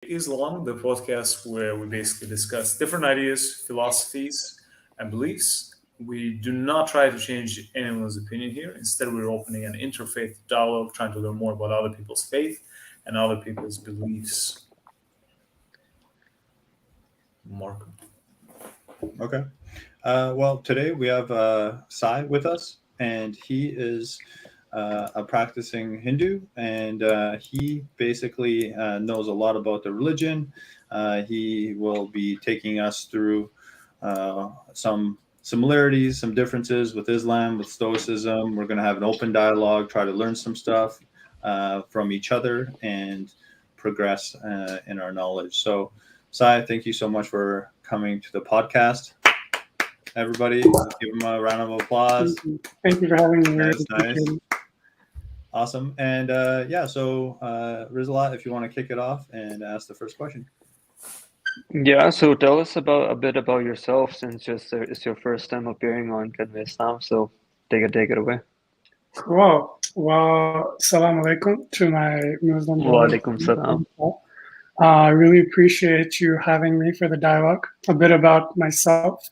Islam, the podcast where we basically discuss different ideas, philosophies, and beliefs. We do not try to change anyone's opinion here. Instead, we're opening an interfaith dialogue, trying to learn more about other people's faith and other people's beliefs. Marco. Okay. Well, today we have Sai with us, and he is a practicing Hindu, and he basically knows a lot about the religion. He will be taking us through some similarities, some differences with Islam, with Stoicism. We're going to have an open dialogue, try to learn some stuff from each other, and progress in our knowledge. So, Sai, thank you so much for coming to the podcast. Everybody, let's give him a round of applause. Thank you for having me. That's nice. Awesome. And so Rizla, if you want to kick it off and ask the first question. Yeah, so tell us a bit about yourself, since it's your first time appearing on Convey Islam. So take it away. Cool. Well, salam alaikum to my Muslim brothers. Wa alaikum salam. I really appreciate you having me for the dialogue. A bit about myself.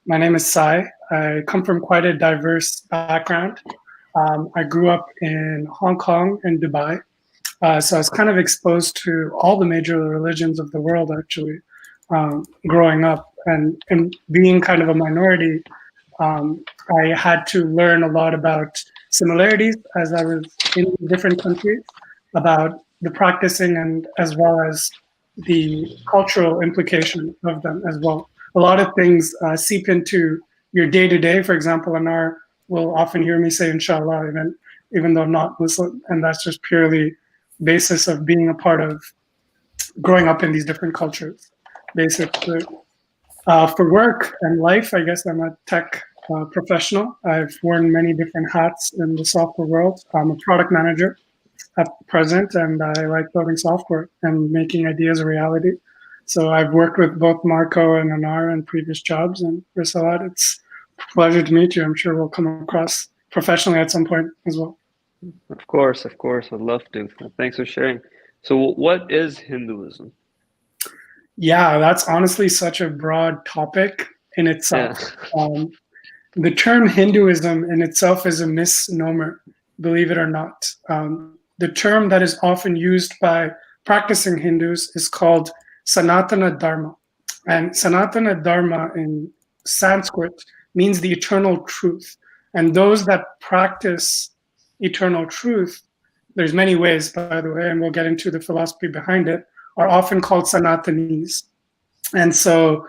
My name is Sai. I come from quite a diverse background. I grew up in Hong Kong and Dubai. So I was kind of exposed to all the major religions of the world, actually, growing up. And being kind of a minority, I had to learn a lot about similarities as I was in different countries, about the practicing and as well as the cultural implication of them as well. A lot of things seep into your day-to-day. For example, Anar will often hear me say inshallah, even though I'm not Muslim, and that's just purely basis of being a part of growing up in these different cultures. Basically, for work and life, I guess I'm a tech professional. I've worn many different hats in the software world. I'm a product manager at present, and I like building software and making ideas a reality. So I've worked with both Marco and Anar in previous jobs, and Risalat, it's a pleasure to meet you. I'm sure we'll come across professionally at some point as well. Of course, I'd love to. Thanks for sharing. So what is Hinduism? Yeah, that's honestly such a broad topic in itself. Yeah. The term Hinduism in itself is a misnomer, believe it or not. The term that is often used by practicing Hindus is called Sanatana Dharma. And Sanatana Dharma in Sanskrit means the eternal truth. And those that practice eternal truth, there's many ways, by the way, and we'll get into the philosophy behind it, are often called Sanatanis. And so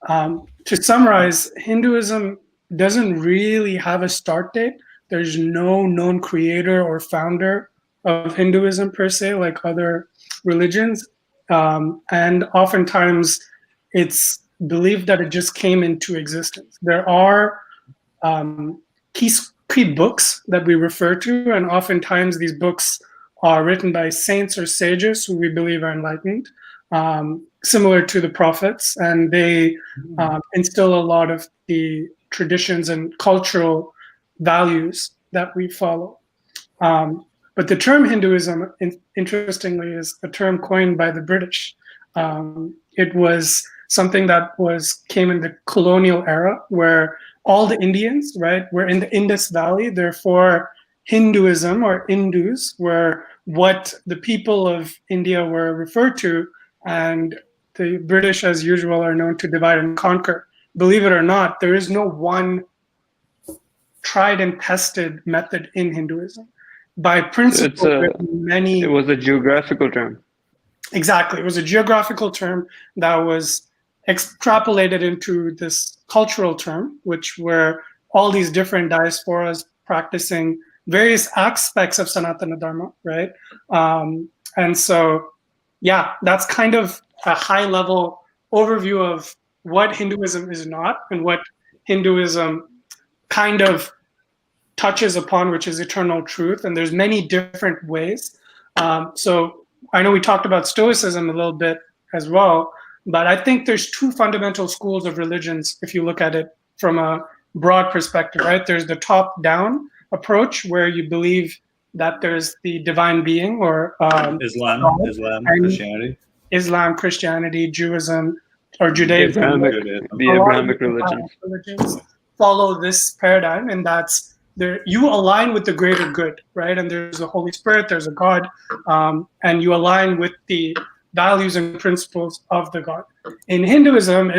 to summarize, Hinduism doesn't really have a start date. There's no known creator or founder of Hinduism per se, like other religions. And oftentimes it's believed that it just came into existence. There are key books that we refer to, and oftentimes these books are written by saints or sages who we believe are enlightened, similar to the prophets, and they instill a lot of the traditions and cultural values that we follow. But the term Hinduism, interestingly, is a term coined by the British. It was something that came in the colonial era, where all the Indians, right, were in the Indus Valley. Therefore, Hinduism or Hindus were what the people of India were referred to, and the British, as usual, are known to divide and conquer. Believe it or not, there is no one tried and tested method in Hinduism. By principle, it was a geographical term. Exactly. It was a geographical term that was extrapolated into this cultural term, which were all these different diasporas practicing various aspects of Sanatana Dharma, right? And so, yeah, that's kind of a high-level overview of what Hinduism is not and what Hinduism kind of touches upon, which is eternal truth. And there's many different ways. So I know we talked about Stoicism a little bit as well, but I think there's two fundamental schools of religions if you look at it from a broad perspective, right? There's the top-down approach where you believe that there's the divine being or Islam, and, Christianity. Islam, Christianity, Judaism, or The Judaism. Abrahamic, Judaism. the A lot of Abrahamic different religions. religions follow this paradigm, and that's there. You align with the greater good, right? And there's a Holy Spirit, there's a God, and you align with the values and principles of the God. In Hinduism,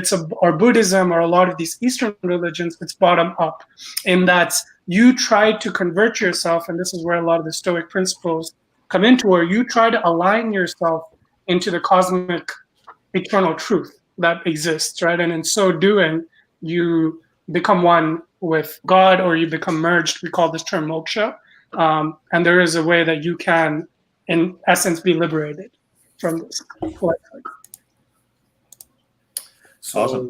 or Buddhism, or a lot of these Eastern religions, it's bottom up, in that you try to convert yourself, and this is where a lot of the Stoic principles come into, where you try to align yourself into the cosmic eternal truth that exists, right? And in so doing, you become one with God, or you become merged. We call this term moksha. And there is a way that you can, in essence, be liberated from this. So, Awesome.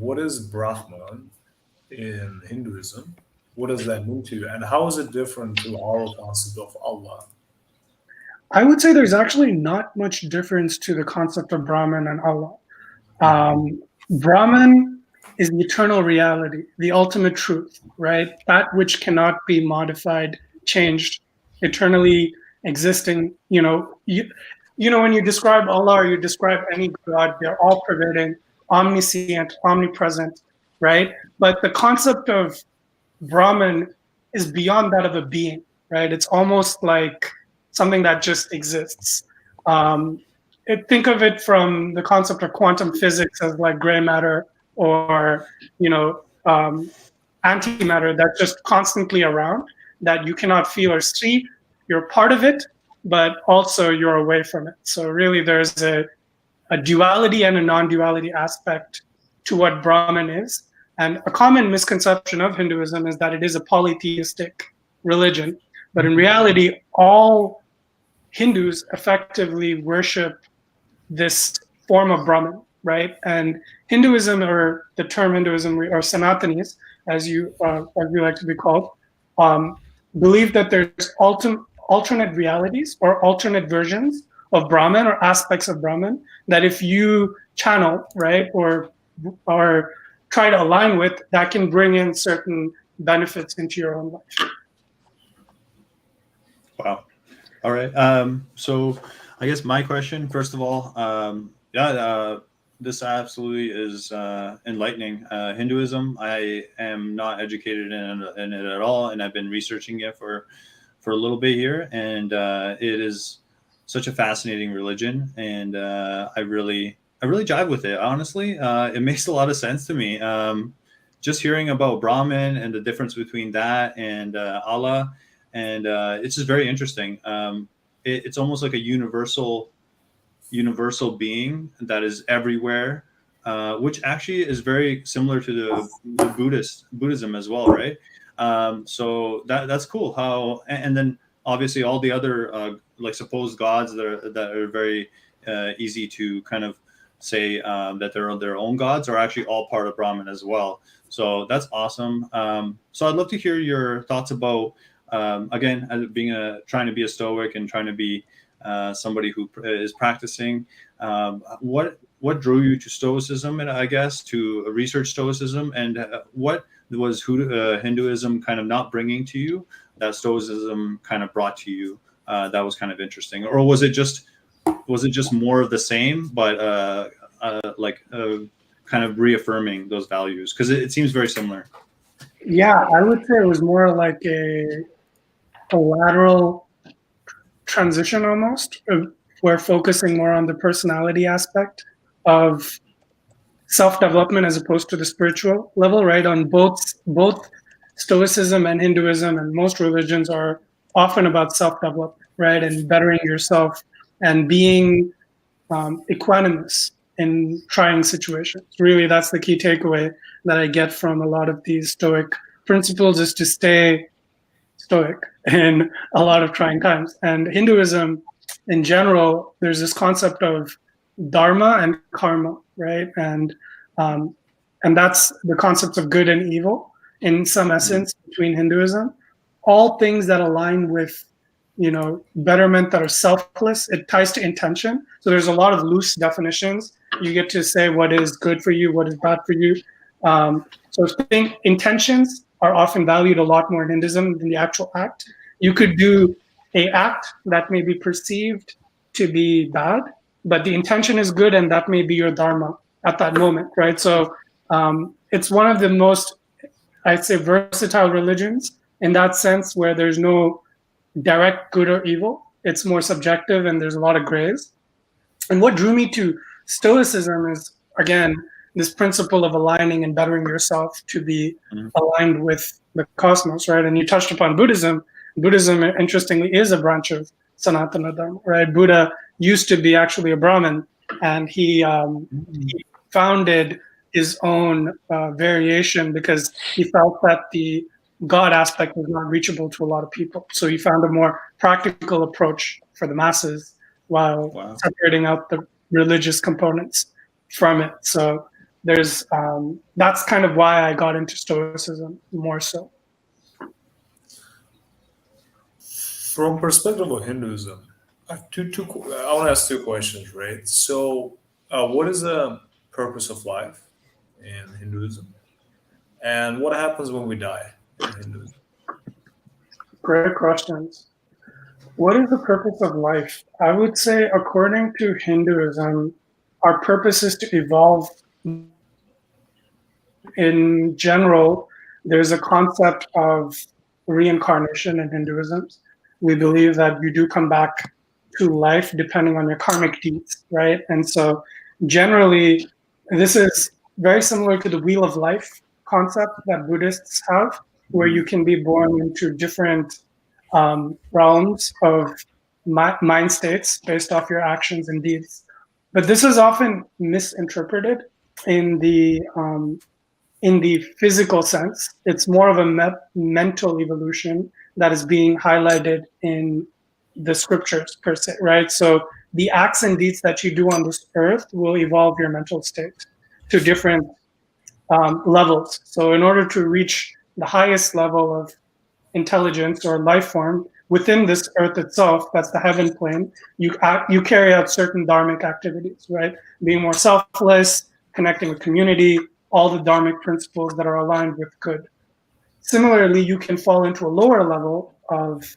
what is Brahman in Hinduism? What does that mean to you, and how is it different to our concept of Allah? I would say there's actually not much difference to the concept of Brahman and Allah. Brahman is the eternal reality, the ultimate truth, right? That which cannot be modified, changed, eternally existing. When you describe Allah or you describe any God, they're all pervading, omniscient, omnipresent, right? But the concept of Brahman is beyond that of a being, right? It's almost like something that just exists. Think of it from the concept of quantum physics as like gray matter, or antimatter that's just constantly around, that you cannot feel or see. You're part of it, but also you're away from it. So really there's a duality and a non-duality aspect to what Brahman is. And a common misconception of Hinduism is that it is a polytheistic religion. But in reality, all Hindus effectively worship this form of Brahman, right? And Hinduism, or the term Hinduism, or Sanatanis, as we like to be called, believe that there's alternate realities or alternate versions of Brahman, or aspects of Brahman, that if you channel, right, or try to align with, that can bring in certain benefits into your own life. Wow. All right. So I guess my question, first of all, this absolutely is enlightening. Hinduism, I am not educated in it at all, and I've been researching it for a little bit here, and it is such a fascinating religion, and I really jive with it. Honestly, it makes a lot of sense to me. Just hearing about Brahman and the difference between that and Allah, and it's just very interesting. It's almost like a universal being that is everywhere, which actually is very similar to the Buddhism as well, right? So that's cool. How, and then obviously all the other like supposed gods that are very easy to kind of say that they're their own gods, are actually all part of Brahman as well. So that's awesome. So I'd love to hear your thoughts about again, trying to be a Stoic and trying to be somebody who is practicing. What drew you to Stoicism, and I guess to research Stoicism, and what was Hinduism kind of not bringing to you that Stoicism kind of brought to you? That was kind of interesting, or was it just more of the same, but kind of reaffirming those values, because it seems very similar. Yeah, I would say it was more like a lateral transition almost. We're focusing more on the personality aspect of self-development as opposed to the spiritual level, right? On both Stoicism and Hinduism and most religions are often about self-development, right? And bettering yourself and being equanimous in trying situations. Really, that's the key takeaway that I get from a lot of these Stoic principles, is to stay stoic in a lot of trying times. And Hinduism in general, there's this concept of dharma and karma, right? And that's the concepts of good and evil in some essence between Hinduism. All things that align with, betterment, that are selfless. It ties to intention. So there's a lot of loose definitions. You get to say what is good for you, what is bad for you. So I think intentions are often valued a lot more in Hinduism than the actual act. You could do an act that may be perceived to be bad, but the intention is good, and that may be your dharma at that moment, right? So it's one of the most, I'd say, versatile religions in that sense, where there's no direct good or evil. It's more subjective, and there's a lot of grays. And what drew me to Stoicism is, again, this principle of aligning and bettering yourself to be aligned with the cosmos, right? And you touched upon Buddhism. Buddhism, interestingly, is a branch of Sanatana Dharma, right? Buddha used to be actually a Brahmin, and he founded his own variation because he felt that the God aspect was not reachable to a lot of people. So he found a more practical approach for the masses while separating out the religious components from it. So there's that's kind of why I got into Stoicism more so. From perspective of Hinduism, I want to ask two questions, right? So, what is the purpose of life in Hinduism, and what happens when we die in Hinduism? Great questions. What is the purpose of life? I would say, according to Hinduism, our purpose is to evolve. In general, there's a concept of reincarnation in Hinduism. We believe that you do come back to life depending on your karmic deeds, right? And so generally, this is very similar to the wheel of life concept that Buddhists have, where you can be born into different realms of mind states based off your actions and deeds. But this is often misinterpreted in the physical sense. It's more of a mental evolution that is being highlighted in the scriptures per se, right? So the acts and deeds that you do on this earth will evolve your mental state to different levels. So in order to reach the highest level of intelligence or life form within this earth itself, that's the heaven plane, you carry out certain dharmic activities, right? Being more selfless, connecting with community, all the dharmic principles that are aligned with good. Similarly, you can fall into a lower level of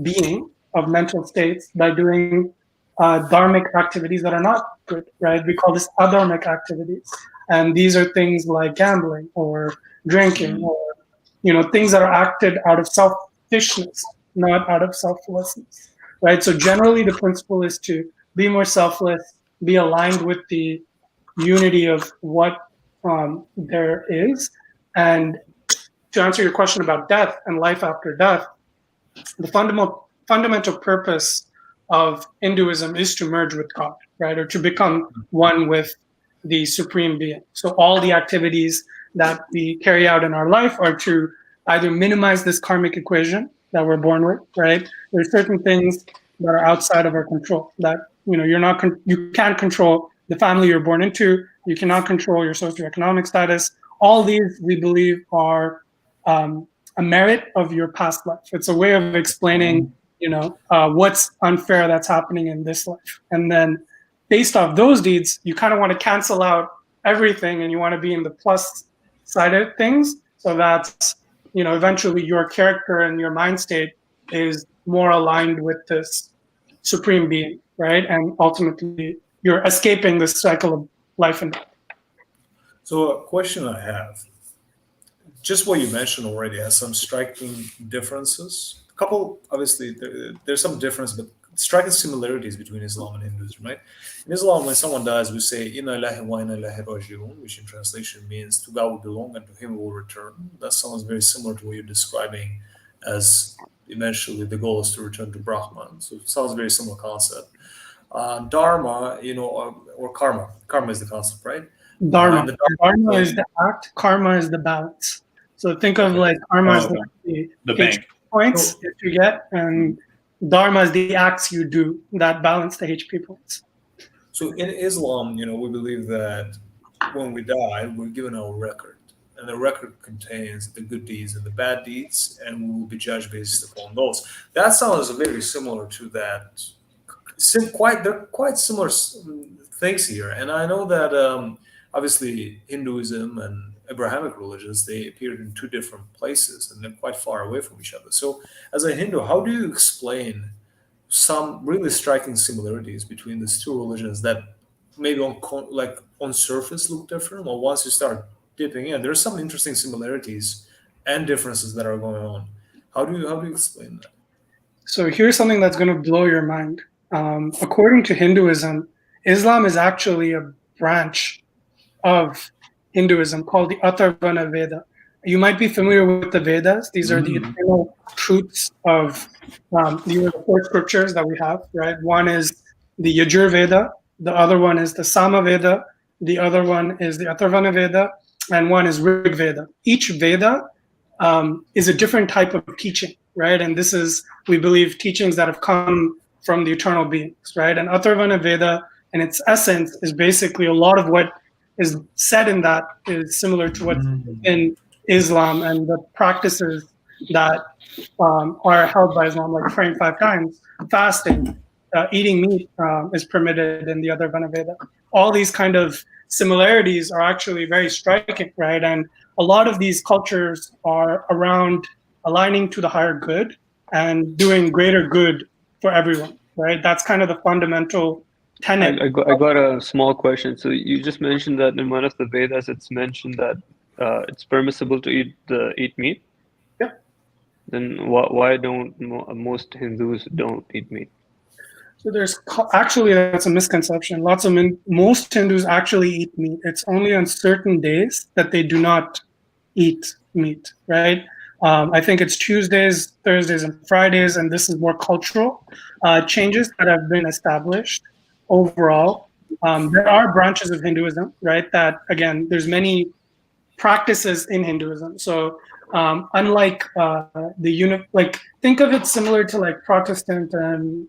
being, of mental states, by doing dharmic activities that are not good, right? We call this adharmic activities. And these are things like gambling or drinking or, things that are acted out of selfishness, not out of selflessness, right? So generally the principle is to be more selfless, be aligned with the unity of what there is. And to answer your question about death and life after death, the fundamental purpose of Hinduism is to merge with God, right? Or to become one with the supreme being. So all the activities that we carry out in our life are to either minimize this karmic equation that we're born with, right? There's certain things that are outside of our control that, you can't control the family you're born into. You cannot control your socioeconomic status. All these, we believe, are a merit of your past life. It's a way of explaining, what's unfair that's happening in this life. And then based off those deeds, you kind of want to cancel out everything and you want to be in the plus side of things, so that, eventually your character and your mind state is more aligned with this supreme being, right? And ultimately you're escaping this cycle of life and death. So a question I have, just what you mentioned already has some striking differences. A couple, obviously, there's some difference, but striking similarities between Islam and Hinduism, right? In Islam, when someone dies, we say, Inna ilahi wa inna ilahi raji'un, which in translation means to God will belong and to him will return. That sounds very similar to what you're describing as eventually the goal is to return to Brahman. So it sounds very similar concept. Dharma, or karma. Karma is the concept, right? Dharma. Dharma is the act, karma is the balance. So think of like karma as the bank points that you get, and dharma is the acts you do that balance the HP points. So in Islam, we believe that when we die, we're given our record. And the record contains the good deeds and the bad deeds, and we will be judged based upon those. That sounds very similar to that. They're quite similar things here. And I know that obviously Hinduism and Abrahamic religions, they appeared in two different places and they're quite far away from each other. So as a Hindu, how do you explain some really striking similarities between these two religions that maybe on surface look different, but once you start dipping in, there's some interesting similarities and differences that are going on. How do you explain that? So here's something that's going to blow your mind. According to Hinduism, Islam is actually a branch of Hinduism called the Atharvana Veda. You might be familiar with the Vedas. These are the eternal truths of these are the four scriptures that we have, right? One is the Yajur Veda, the other one is the Sama Veda, the other one is the Atharvana Veda, and one is Rig Veda. Each Veda is a different type of teaching, right? And this is, we believe, teachings that have come from the eternal beings, right? And Atharvana Veda, in its essence, is basically a lot of what is said in that is similar to what's in Islam, and the practices that are held by Islam, like praying 5 times, fasting, eating meat is permitted in the Atharvana Veda. All these kind of similarities are actually very striking, right? And a lot of these cultures are around aligning to the higher good and doing greater good for everyone, right? That's kind of the fundamental tenet. I got a small question. So you just mentioned that in one of the Vedas, it's mentioned that it's permissible to eat meat. Yeah. Then why don't most Hindus don't eat meat? So there's actually, that's a misconception. Most Hindus actually eat meat. It's only on certain days that they do not eat meat, right? I think it's Tuesdays, Thursdays, and Fridays, and this is more cultural changes that have been established overall. There are branches of Hinduism, right? That, again, there's many practices in Hinduism. So unlike think of it similar to like Protestant and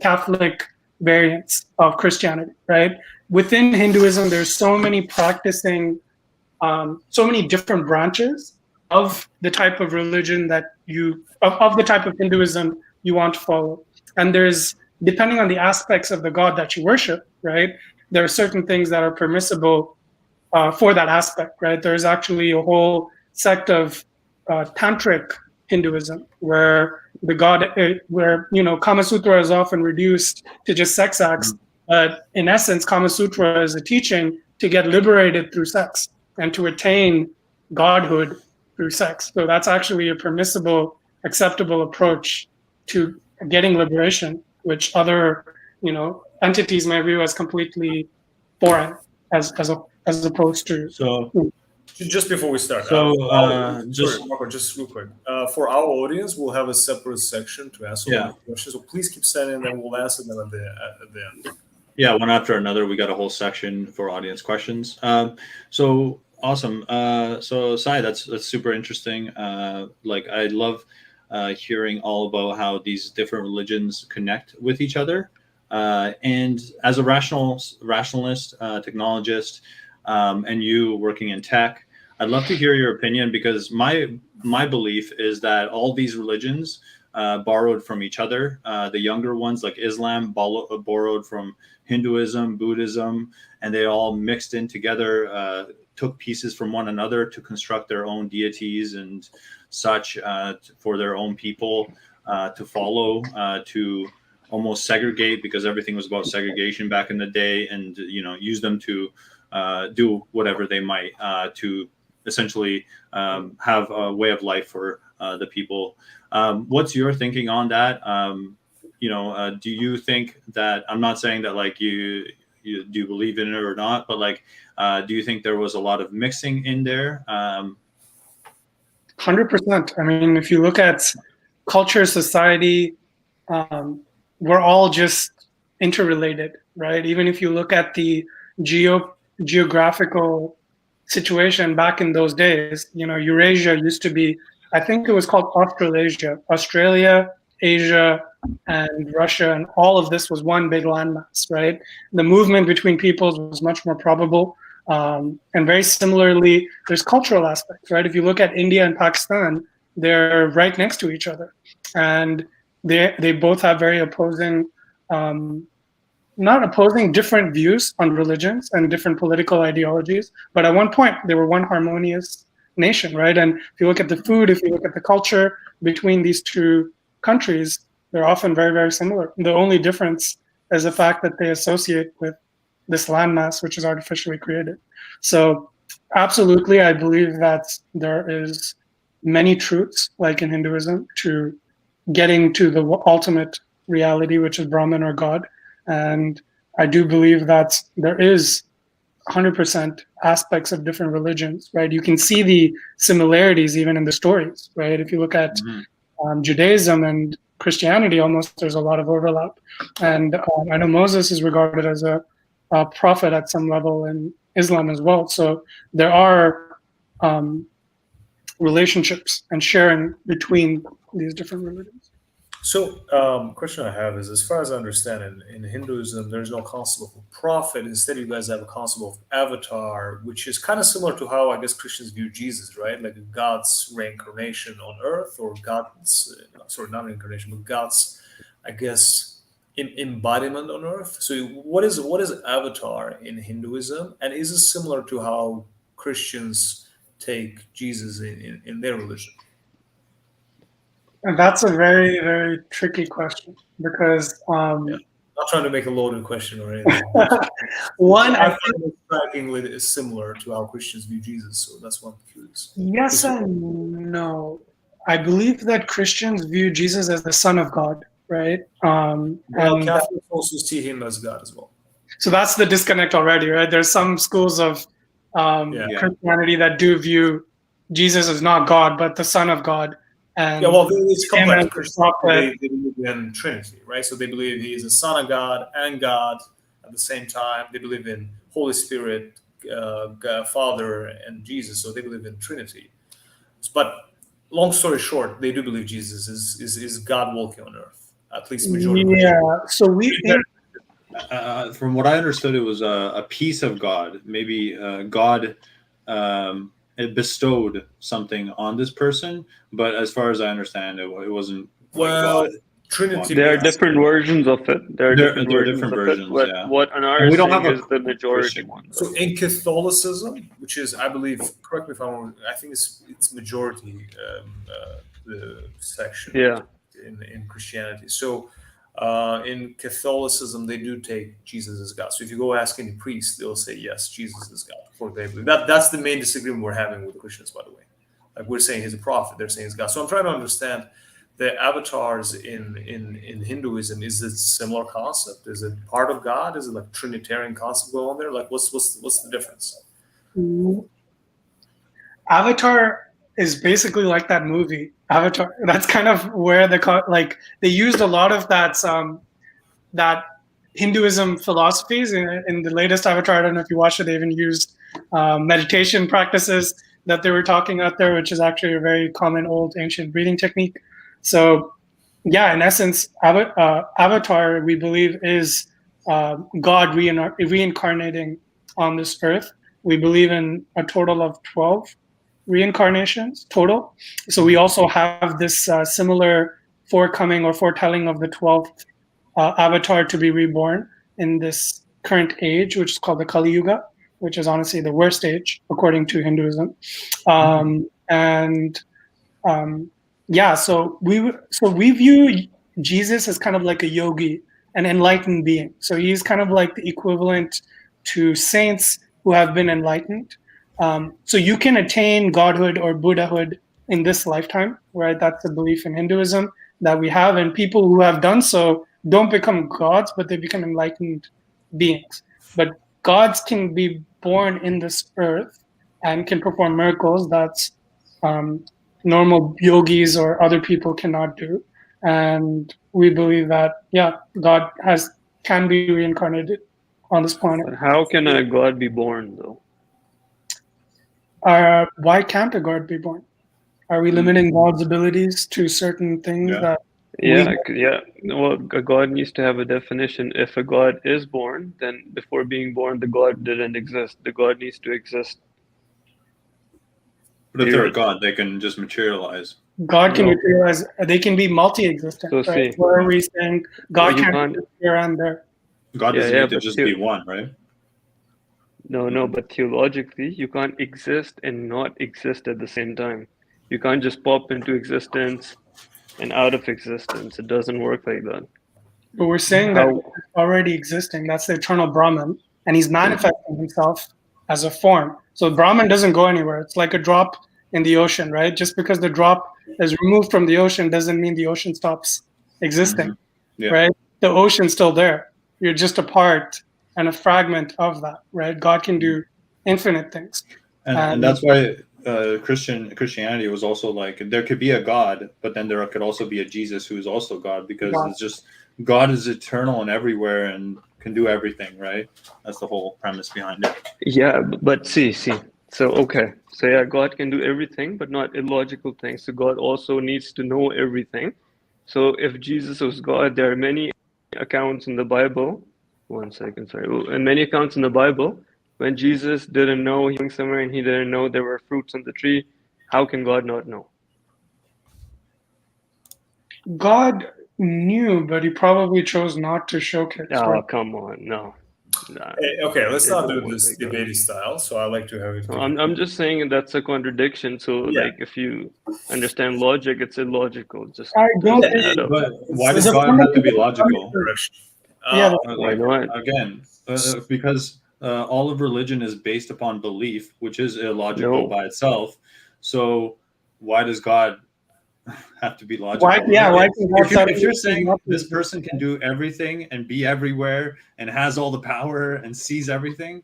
Catholic variants of Christianity, right? Within Hinduism, there's so many practicing, so many different branches of the type of religion that of the type of Hinduism you want to follow. And there's, depending on the aspects of the God that you worship, right? There are certain things that are permissible for that aspect, right? There's actually a whole sect of tantric Hinduism where Kama Sutra is often reduced to just sex acts, but in essence, Kama Sutra is a teaching to get liberated through sex and to attain godhood through sex. So that's actually a permissible, acceptable approach to getting liberation, which other entities may view as completely foreign, as opposed to. So just before we start, Marco, just real quick, for our audience, we'll have a separate section to answer questions. So please keep sending them. We'll answer them at the end. Yeah, one after another. We got a whole section for audience questions. So awesome. So Sai, that's super interesting. I love hearing all about how these different religions connect with each other. And as a rationalist, technologist, and you working in tech, I'd love to hear your opinion, because my belief is that all these religions borrowed from each other. The younger ones, like Islam, borrowed from Hinduism, Buddhism, and they all mixed in together, took pieces from one another to construct their own deities and such for their own people to follow, to almost segregate, because everything was about segregation back in the day, and use them to do whatever they might to essentially have a way of life for the people. What's your thinking on that? Do you think that, I'm not saying that like you do believe in it or not, but do you think there was a lot of mixing in there? 100%. I mean, if you look at culture, society, we're all just interrelated, right? Even if you look at the geographical situation back in those days, Eurasia used to be, I think it was called Australasia, Australia, Asia, and Russia, and all of this was one big landmass, right? The movement between peoples was much more probable. And very similarly, there's cultural aspects, right? If you look at India and Pakistan, they're right next to each other. And they both have very opposing, not opposing, different views on religions and different political ideologies. But at one point, they were one harmonious nation, right? And if you look at the food, if you look at the culture between these two countries, They're often very, very similar. The only difference is the fact that they associate with this landmass, which is artificially created. So, absolutely, I believe that there is many truths, like in Hinduism, to getting to the ultimate reality, which is Brahman or God. And I do believe that there is 100% aspects of different religions, right? You can see the similarities even in the stories, right? If you look at Judaism and Christianity, almost there's a lot of overlap. And I know Moses is regarded as a prophet at some level in Islam as well. So there are relationships and sharing between these different religions. So, question I have is, as far as I understand, in Hinduism, there's no concept of a prophet. Instead, you guys have a concept of avatar, which is kind of similar to how I guess Christians view Jesus, right? Like God's reincarnation on earth, or God's, sorry, not reincarnation, but God's, I guess, embodiment on earth. So, what is avatar in Hinduism, and is it similar to how Christians take Jesus in their religion? And that's a very, very tricky question because Yeah. Not trying to make a loaded question or anything. one, I I find think it strikingly is similar to how Christians view Jesus, so that's why I'm curious. yes and no. I believe that Christians view Jesus as the Son of God, right? Well, And Catholics also see him as God as well. so that's the disconnect already, right? There's some schools of Yeah. Christianity that do view Jesus as not God, but the Son of God. And Yeah, well, it's him complex. as the Christians, prophet. they believe in Trinity, right? So they believe he is the Son of God and God at the same time. They believe in Holy Spirit, God, Father, and Jesus. So they believe in Trinity. But long story short, they do believe Jesus is God walking on earth. At least majority. Yeah. So we think From what I understood, it was a piece of God. Maybe God it bestowed something on this person, but as far as I understand, it wasn't like Well, God. Trinity. There are means- different versions of it. There are different versions of it. yeah. What Anar And we is don't saying have a is the majority Christian one. So in Catholicism, which is, I believe, correct me if I'm wrong, I think it's majority the section Yeah. in Christianity. So in Catholicism, they do take Jesus as God. So if you go ask any priest, they'll say yes, Jesus is God. For they believe that's the main disagreement we're having with the Christians, by the way. Like we're saying he's a prophet, they're saying he's God. So I'm trying to understand the avatars in Hinduism. Is it similar concept? Is it part of God? Is it like Trinitarian concept going on there? Like what's the difference? Avatar is basically like that movie Avatar. That's kind of where they used a lot of that Hinduism philosophies in the latest Avatar. I don't know if you watched it. They even used meditation practices that they were talking out there, which is actually a very common old ancient breathing technique. So, yeah, in essence, Avatar we believe is God reincarnating on this earth. We believe in a total of 12 reincarnations total. So we also have this similar forecoming or foretelling of the 12th avatar to be reborn in this current age, which is called the Kali Yuga, which is honestly the worst age according to Hinduism. And yeah, so we view Jesus as kind of like a yogi, an enlightened being. So he's kind of like the equivalent to saints who have been enlightened. So you can attain godhood or Buddhahood in this lifetime, right? That's the belief in Hinduism that we have, and people who have done so don't become gods, but they become enlightened beings. But gods can be born in this earth and can perform miracles that's normal yogis or other people cannot do. And we believe that, yeah, God can be reincarnated on this planet. But how can a god be born, though? Why can't a god be born? Are we limiting God's abilities to certain things that? Yeah. Well, a god needs to have a definition. If a god is born, then before being born, the god didn't exist. The god needs to exist. But if they're a god, they can just materialize. God can materialize. They can be multi-existent. So right? see, Where are we saying God you can't can't- exist here and there? God doesn't need to but just be one, right? No, but theologically, you can't exist and not exist at the same time. You can't just pop into existence and out of existence. It doesn't work like that. But we're saying that it's already existing. That's the eternal Brahman, and he's manifesting himself as a form. So Brahman doesn't go anywhere. It's like a drop in the ocean, right? Just because the drop is removed from the ocean doesn't mean the ocean stops existing, Yeah. right? The ocean's still there. You're just a part and a fragment of that, right? God can do infinite things. And that's why Christianity was also like, there could be a God, but then there could also be a Jesus who is also God, because God. it's just God is eternal and everywhere and can do everything, right? That's the whole premise behind it. Yeah, but see. So, okay. So, yeah, God can do everything, but not illogical things. So, God also needs to know everything. So, if Jesus was God, there are many accounts in the Bible. One second, sorry. In many accounts in the Bible, when Jesus didn't know he was somewhere and he didn't know there were fruits on the tree, how can God not know? God knew, but he probably chose not to showcase. Oh, Right? come on. No. Nah, Okay, let's it not don't do work this like that. debate style. So I like to have it. So I'm just saying that's a contradiction. So Yeah. like if you understand logic, it's illogical. Just I don't doesn't think add up. But why It's does a God have to be logical? Direction. Yeah, Why not? Again, because all of religion is based upon belief, which is illogical No. by itself. So why does God have to be logical? Why can God If you're saying not this be person can do everything and be everywhere and has all the power and sees everything,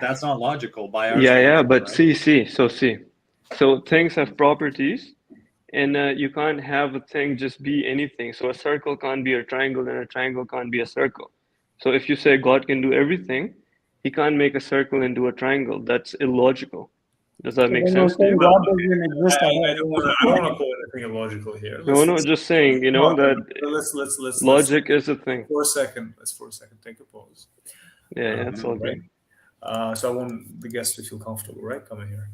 that's not logical by our Yeah, standards, but right? So things have properties, and you can't have a thing just be anything. So a circle can't be a triangle, and a triangle can't be a circle. So if you say God can do everything, he can't make a circle into a triangle. That's illogical. Does that make Then you're sense to saying you? God doesn't exist at I all. don't want to call anything illogical here. No, just saying, that Let's logic is a thing. for a second. Let's for a second take a pause. Yeah, it's all Right. good. So I want the guests to feel comfortable, right? Coming here.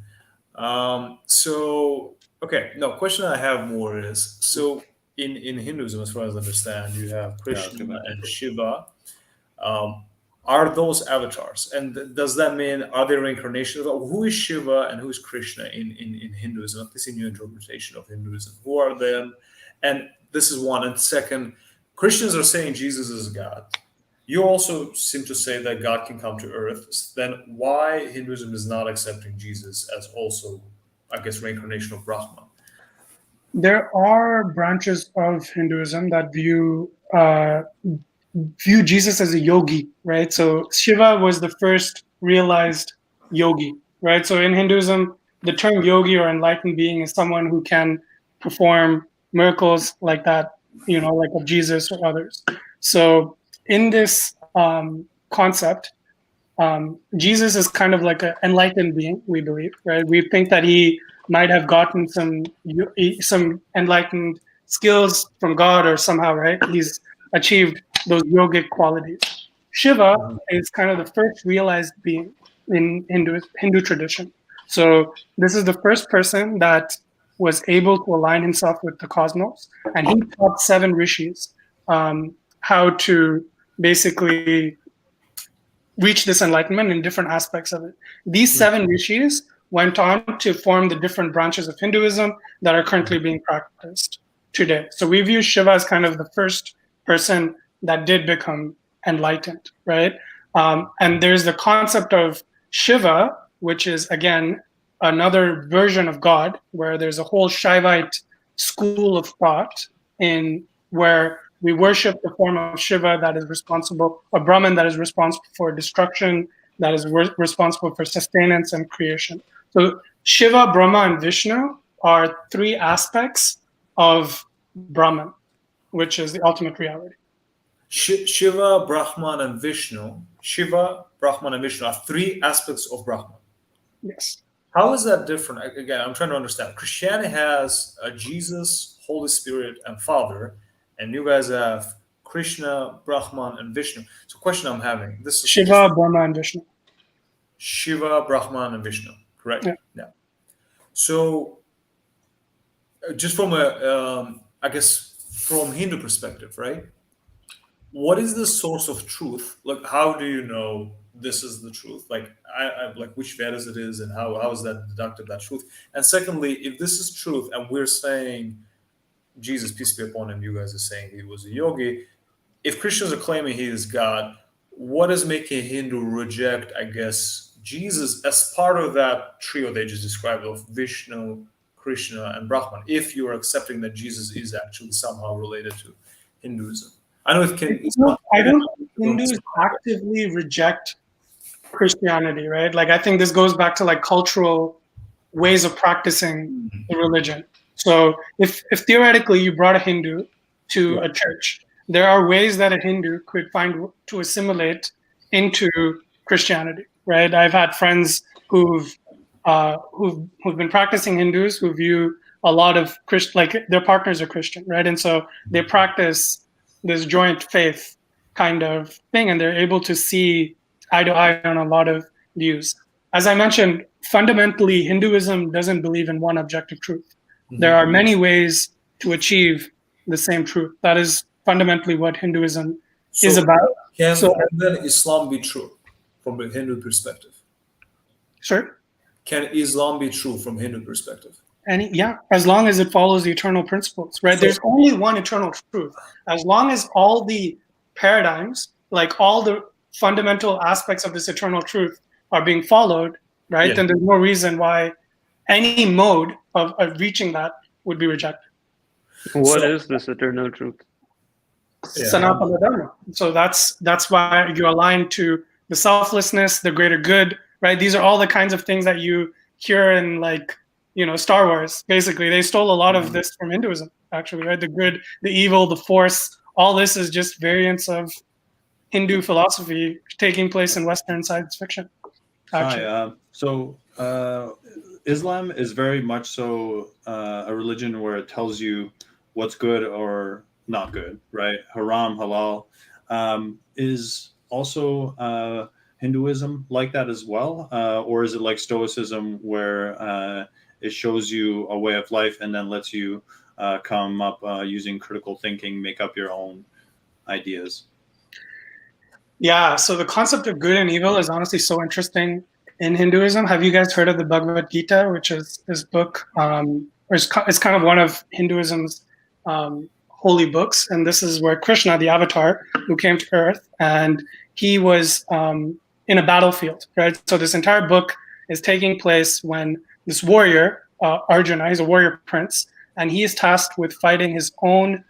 So okay, no question I have more is so in Hinduism, as far as I understand, you have Krishna and Shiva. Um, are those avatars, and does that mean are they reincarnations? Who is Shiva and who is Krishna in Hinduism? At least in your interpretation of Hinduism, who are them? And this is one. And second, Christians are saying Jesus is God. You also seem to say that God can come to earth. Then why Hinduism is not accepting Jesus as also, I guess, reincarnation of Brahman? There are branches of Hinduism that view Jesus as a yogi, right? So Shiva was the first realized yogi, right? So in Hinduism, the term yogi or enlightened being is someone who can perform miracles like that, like of Jesus or others. So in this concept, Jesus is kind of like an enlightened being, we believe, right? We think that he might have gotten some enlightened skills from God or somehow, right? He's achieved those yogic qualities. Shiva is kind of the first realized being in Hindu tradition. So this is the first person that was able to align himself with the cosmos, and he taught 7 rishis how to basically reach this enlightenment in different aspects of it. These 7 rishis went on to form the different branches of Hinduism that are currently being practiced today. So we view Shiva as kind of the first person that did become enlightened, right? And there's the concept of Shiva, which is, again, another version of God, where there's a whole Shaivite school of thought in where we worship the form of Shiva that is responsible, a Brahman that is responsible for destruction, that is responsible for sustenance and creation. So Shiva, Brahma, and Vishnu are 3 aspects of Brahman, which is the ultimate reality. Shiva, Brahman, and Vishnu. Shiva, Brahman, and Vishnu are 3 aspects of Brahman. Yes. How is that different? Again, I'm trying to understand. Christianity has Jesus, Holy Spirit, and Father, and you guys have Krishna, Brahman, and Vishnu. So, question I'm having: this is Shiva, Brahma, and Vishnu. Shiva, Brahman, and Vishnu. Correct? Yeah. So, just from I guess, from Hindu perspective, right? What is the source of truth? Like, how do you know this is the truth? Like, I like which Vedas it is, and how is that deducted that truth? And secondly, if this is truth, and we're saying Jesus, peace be upon him, you guys are saying he was a yogi. If Christians are claiming he is God, what is making a Hindu reject, I guess, Jesus as part of that trio they just described of Vishnu, Krishna, and Brahman, if you're accepting that Jesus is actually somehow related to Hinduism? I know it can. It's I don't think complicated. Hindus actively reject Christianity, right? Like I think this goes back to like cultural ways of practicing the religion. So if theoretically you brought a Hindu to a church, there are ways that a Hindu could find to assimilate into Christianity, right? I've had friends who've been practicing Hindus who view a lot of like their partners are Christian, right? And so they practice this joint faith kind of thing, and they're able to see eye to eye on a lot of views. As I mentioned, fundamentally, Hinduism doesn't believe in one objective truth. There are many ways to achieve the same truth. That is fundamentally what Hinduism is about. Can So, then Islam be true from a Hindu perspective? sure. Can Islam be true from Hindu perspective? And yeah, as long as it follows the eternal principles, right? So- There's only one eternal truth. As long as all the paradigms, like all the fundamental aspects of this eternal truth are being followed, right? Yeah. Then there's no reason why any mode of reaching that would be rejected. What is this eternal truth? Yeah. Sanatana Dharma. So that's why you align to the selflessness, the greater good, right? These are all the kinds of things that you hear in like, Star Wars. Basically, they stole a lot of this from Hinduism, actually, right? The good, the evil, the force, all this is just variants of Hindu philosophy taking place in Western science fiction. Actually. Hi. So Islam is very much so a religion where it tells you what's good or not good, right? Haram, halal. Is also Hinduism like that as well? Or is it like Stoicism where it shows you a way of life and then lets you come up using critical thinking, make up your own ideas? Yeah, so the concept of good and evil is honestly so interesting in Hinduism. Have you guys heard of the Bhagavad Gita, which is this book? It's kind of one of Hinduism's holy books. And this is where Krishna, the avatar, who came to Earth, and he was in a battlefield, right? So this entire book is taking place when this warrior, Arjuna, he's a warrior prince, and he is tasked with fighting his own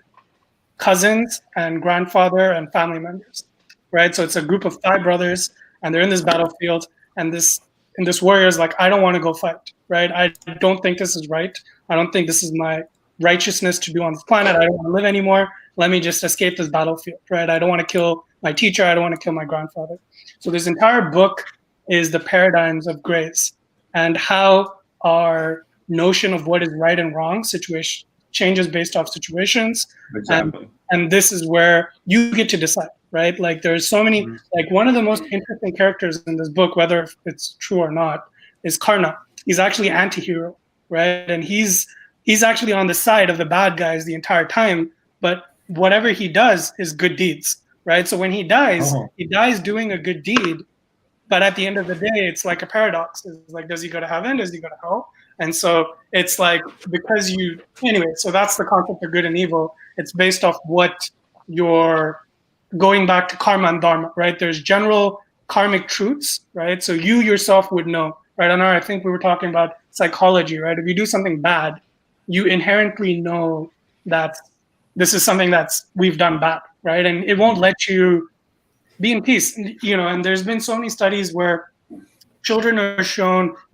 cousins and grandfather and family members, right? So it's a group of 5 brothers, and they're in this battlefield, and this warrior is like, I don't want to go fight, right? I don't think this is right. I don't think this is my righteousness to do on this planet. I don't want to live anymore. Let me just escape this battlefield, right? I don't want to kill my teacher. I don't want to kill my grandfather. So this entire book is the paradigms of grace and how our notion of what is right and wrong situation changes based off situations. Exactly. And this is where you get to decide, right? Like there's so many, like one of the most interesting characters in this book, whether it's true or not, is Karna. He's actually an anti-hero, right? And he's actually on the side of the bad guys the entire time, but whatever he does is good deeds, right? So when he dies, he dies doing a good deed, but at the end of the day, it's like a paradox. It's like, does he go to heaven? Does he go to hell? And so it's like, because anyway, so that's the concept of good and evil. It's based off what you're going back to karma and dharma, right? There's general karmic truths, right? So you yourself would know, right? I think we were talking about psychology, right? If you do something bad, you inherently know that this is something we've done bad, right? And it won't let you be in peace, and there's been so many studies where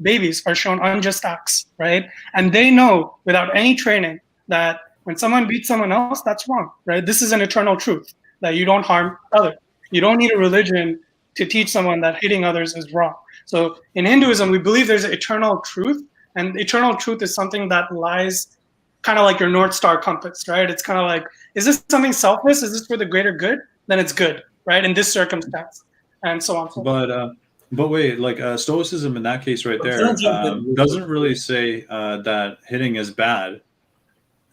babies are shown unjust acts, right? And they know without any training that when someone beats someone else, that's wrong, right? This is an eternal truth that you don't harm others. You don't need a religion to teach someone that hitting others is wrong. So in Hinduism, we believe there's an eternal truth, and eternal truth is something that lies kind of like your North Star compass, right? It's kind of like, is this something selfless? Is this for the greater good? Then it's good, right? In this circumstance, and so on. But wait, like Stoicism in that case right there doesn't really say that hitting is bad.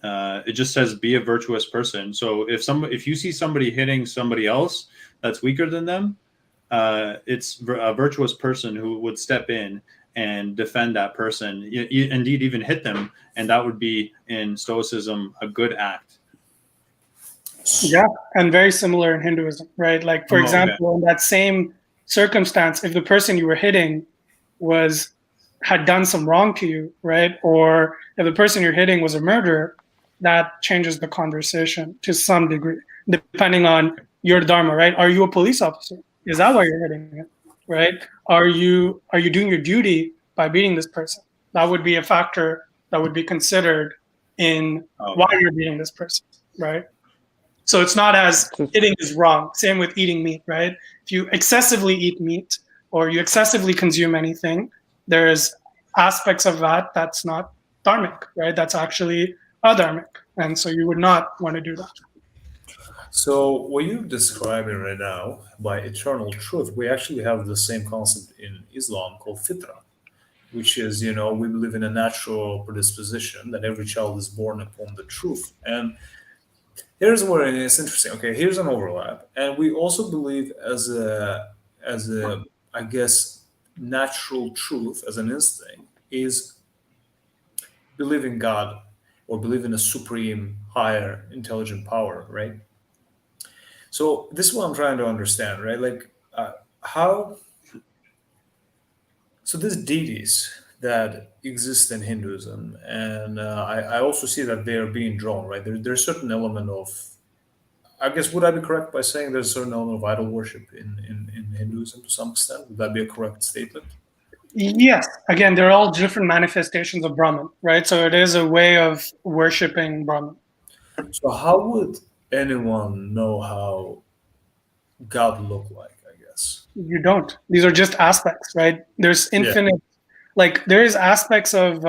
It just says be a virtuous person. So if you see somebody hitting somebody else that's weaker than them, it's a virtuous person who would step in and defend that person, indeed even hit them, and that would be in Stoicism a good act. Yeah, and very similar in Hinduism, right? Like, for Oh, okay. example, in that same circumstance, if the person you were hitting had done some wrong to you, right? Or if the person you're hitting was a murderer, that changes the conversation to some degree, depending on your dharma, right? Are you a police officer? Is that why you're hitting it, right? Are you doing your duty by beating this person? That would be a factor that would be considered in why you're beating this person, right? So it's not as hitting is wrong. Same with eating meat, right? If you excessively eat meat or you excessively consume anything, there's aspects of that that's not dharmic, right? That's actually adharmic. And so you would not want to do that. So what you're describing right now by eternal truth, we actually have the same concept in Islam called fitra, which is, we believe in a natural predisposition that every child is born upon the truth. And here's where it's interesting. Okay, here's an overlap, and we also believe as a I guess natural truth as an instinct is believe in God or believe in a supreme, higher, intelligent power, right? So this is what I'm trying to understand, right? Like how. So these deities that exist in Hinduism, and I also see that they are being drawn, right? There's a certain element of, I guess, would I be correct by saying there's a certain element of idol worship in Hinduism to some extent? Would that be a correct statement? Yes. Again, they're all different manifestations of Brahman, right? So it is a way of worshiping Brahman. So how would anyone know how God looked like, I guess? You don't. These are just aspects, right? There's infinite, like there is aspects of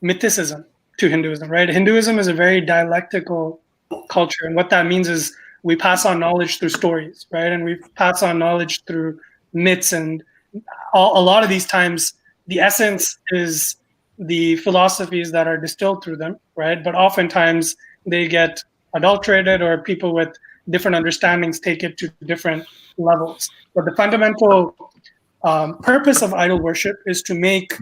mythicism to Hinduism, right? Hinduism is a very dialectical culture. And what that means is we pass on knowledge through stories, right? And we pass on knowledge through myths. And a lot of these times, the essence is the philosophies that are distilled through them, right? But oftentimes they get adulterated, or people with different understandings take it to different levels. But the fundamental purpose of idol worship is to make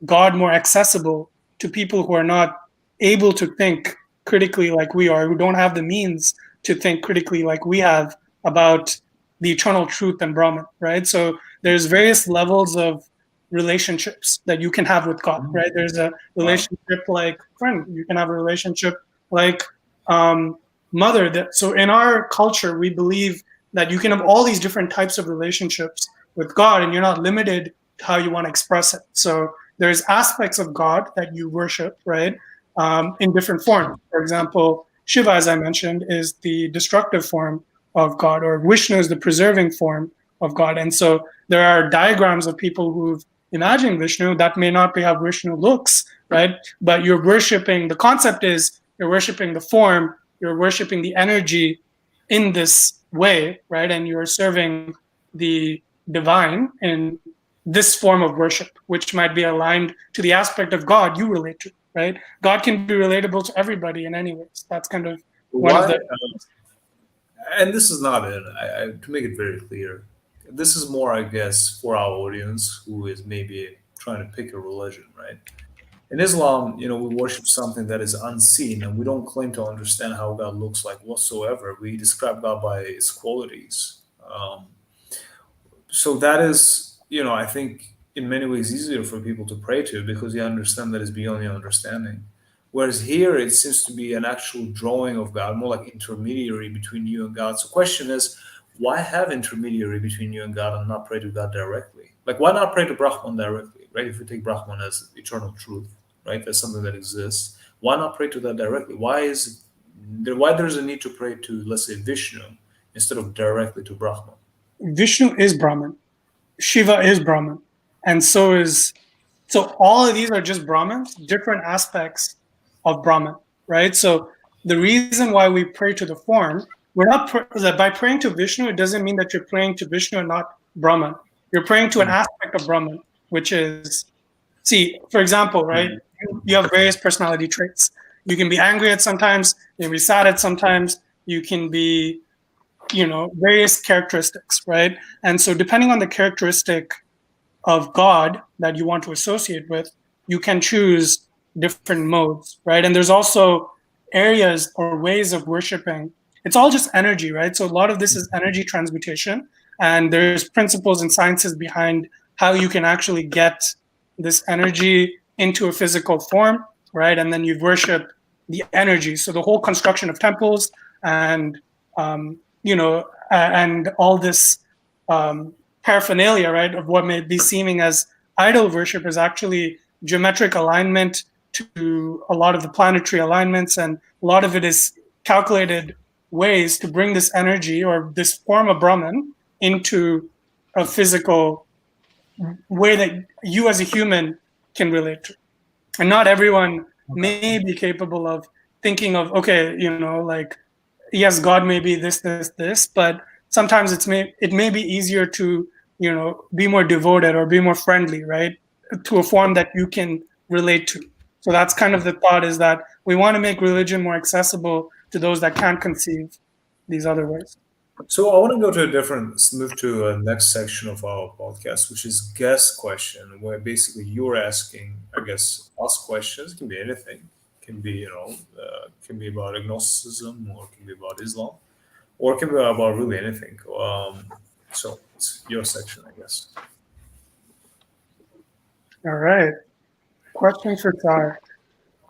God more accessible to people who are not able to think critically like we are, who don't have the means to think critically like we have about the eternal truth and Brahman, right? So there's various levels of relationships that you can have with God, right? There's a relationship like friend. You can have a relationship like mother. So in our culture, we believe that you can have all these different types of relationships with God, and you're not limited to how you want to express it. So there's aspects of God that you worship, right, in different forms. For example, Shiva, as I mentioned, is the destructive form of God, or Vishnu is the preserving form of God. And so there are diagrams of people who've imagined Vishnu that may not be how Vishnu looks, right? But you're worshiping, the concept is you're worshiping the form, you're worshiping the energy in this way, right? And you're serving the divine in this form of worship, which might be aligned to the aspect of God you relate to, right? God can be relatable to everybody in any ways. That's kind of one of the... and this is not it. To make it very clear, this is more, I guess, for our audience who is maybe trying to pick a religion, right? In Islam, we worship something that is unseen, and we don't claim to understand how God looks like whatsoever. We describe God by His qualities. So that is, I think, in many ways easier for people to pray to because you understand that it's beyond your understanding. Whereas here, it seems to be an actual drawing of God, more like intermediary between you and God. So the question is, why have intermediary between you and God and not pray to God directly? Like, why not pray to Brahman directly, right? If we take Brahman as eternal truth, right? That's something that exists. Why not pray to that directly? Why there's a need to pray to, let's say, Vishnu instead of directly to Brahman? Vishnu is Brahman. Shiva is Brahman. And so all of these are just Brahmans, different aspects of Brahman, right? So the reason why we pray to the form, we're not by praying to Vishnu, it doesn't mean that you're praying to Vishnu and not Brahman. You're praying to an aspect of Brahman, which is, for example, right? You have various personality traits. You can be angry at sometimes, you can be sad at sometimes, you can be various characteristics, right? And so depending on the characteristic of God that you want to associate with, you can choose different modes, right? And there's also areas or ways of worshiping. It's all just energy, right? So a lot of this is energy transmutation, and there's principles and sciences behind how you can actually get this energy into a physical form, right? And then you worship the energy. So the whole construction of temples and and all this paraphernalia, right, of what may be seeming as idol worship is actually geometric alignment to a lot of the planetary alignments, and a lot of it is calculated ways to bring this energy or this form of Brahman into a physical way that you as a human can relate to. And not everyone may be capable of thinking of, okay, like, yes, God may be this, but sometimes it may be easier to, be more devoted or be more friendly, right, to a form that you can relate to. So that's kind of the thought, is that we want to make religion more accessible to those that can't conceive these other ways. So I want to go to move to a next section of our podcast, which is guest question, where basically you're asking, I guess, us questions. It can be anything. It can be, can be about agnosticism, or it can be about Islam, or it can be about really anything. So it's your section, I guess. All right. Question for Tar.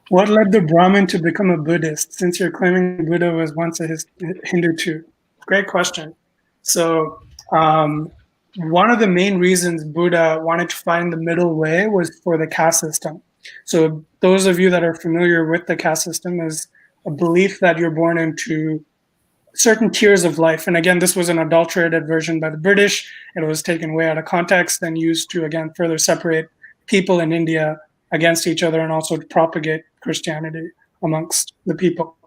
What led the Brahmin to become a Buddhist, since you're claiming Buddha was once a Hindu too? Great question. So one of the main reasons Buddha wanted to find the middle way was for the caste system. So those of you that are familiar with the caste system is a belief that you're born into certain tiers of life. And again, this was an adulterated version by the British. It was taken way out of context and used to, again, further separate people in India against each other, and also to propagate Christianity amongst the people.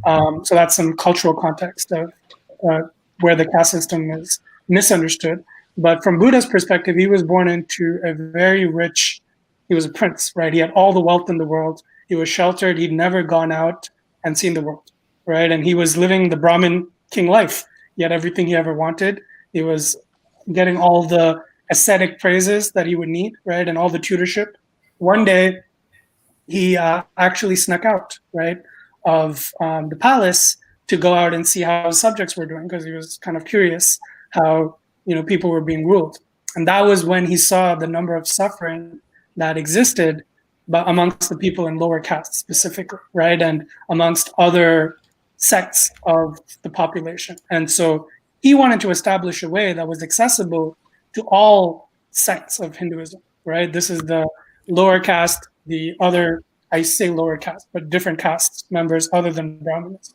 So that's some cultural context of where the caste system is misunderstood. But from Buddha's perspective, he was born into a very rich, he was a prince, right? He had all the wealth in the world. He was sheltered. He'd never gone out and seen the world, right? And he was living the Brahmin king life. He had everything he ever wanted. He was getting all the ascetic praises that he would need, right? And all the tutorship. One day, he actually snuck out, right, of the palace to go out and see how his subjects were doing, because he was kind of curious how people were being ruled. And that was when he saw the number of suffering that existed, but amongst the people in lower castes specifically, right, and amongst other sects of the population. And so he wanted to establish a way that was accessible to all sects of Hinduism, right? This is the lower caste, the other, I say lower caste, but different castes members other than Brahmins.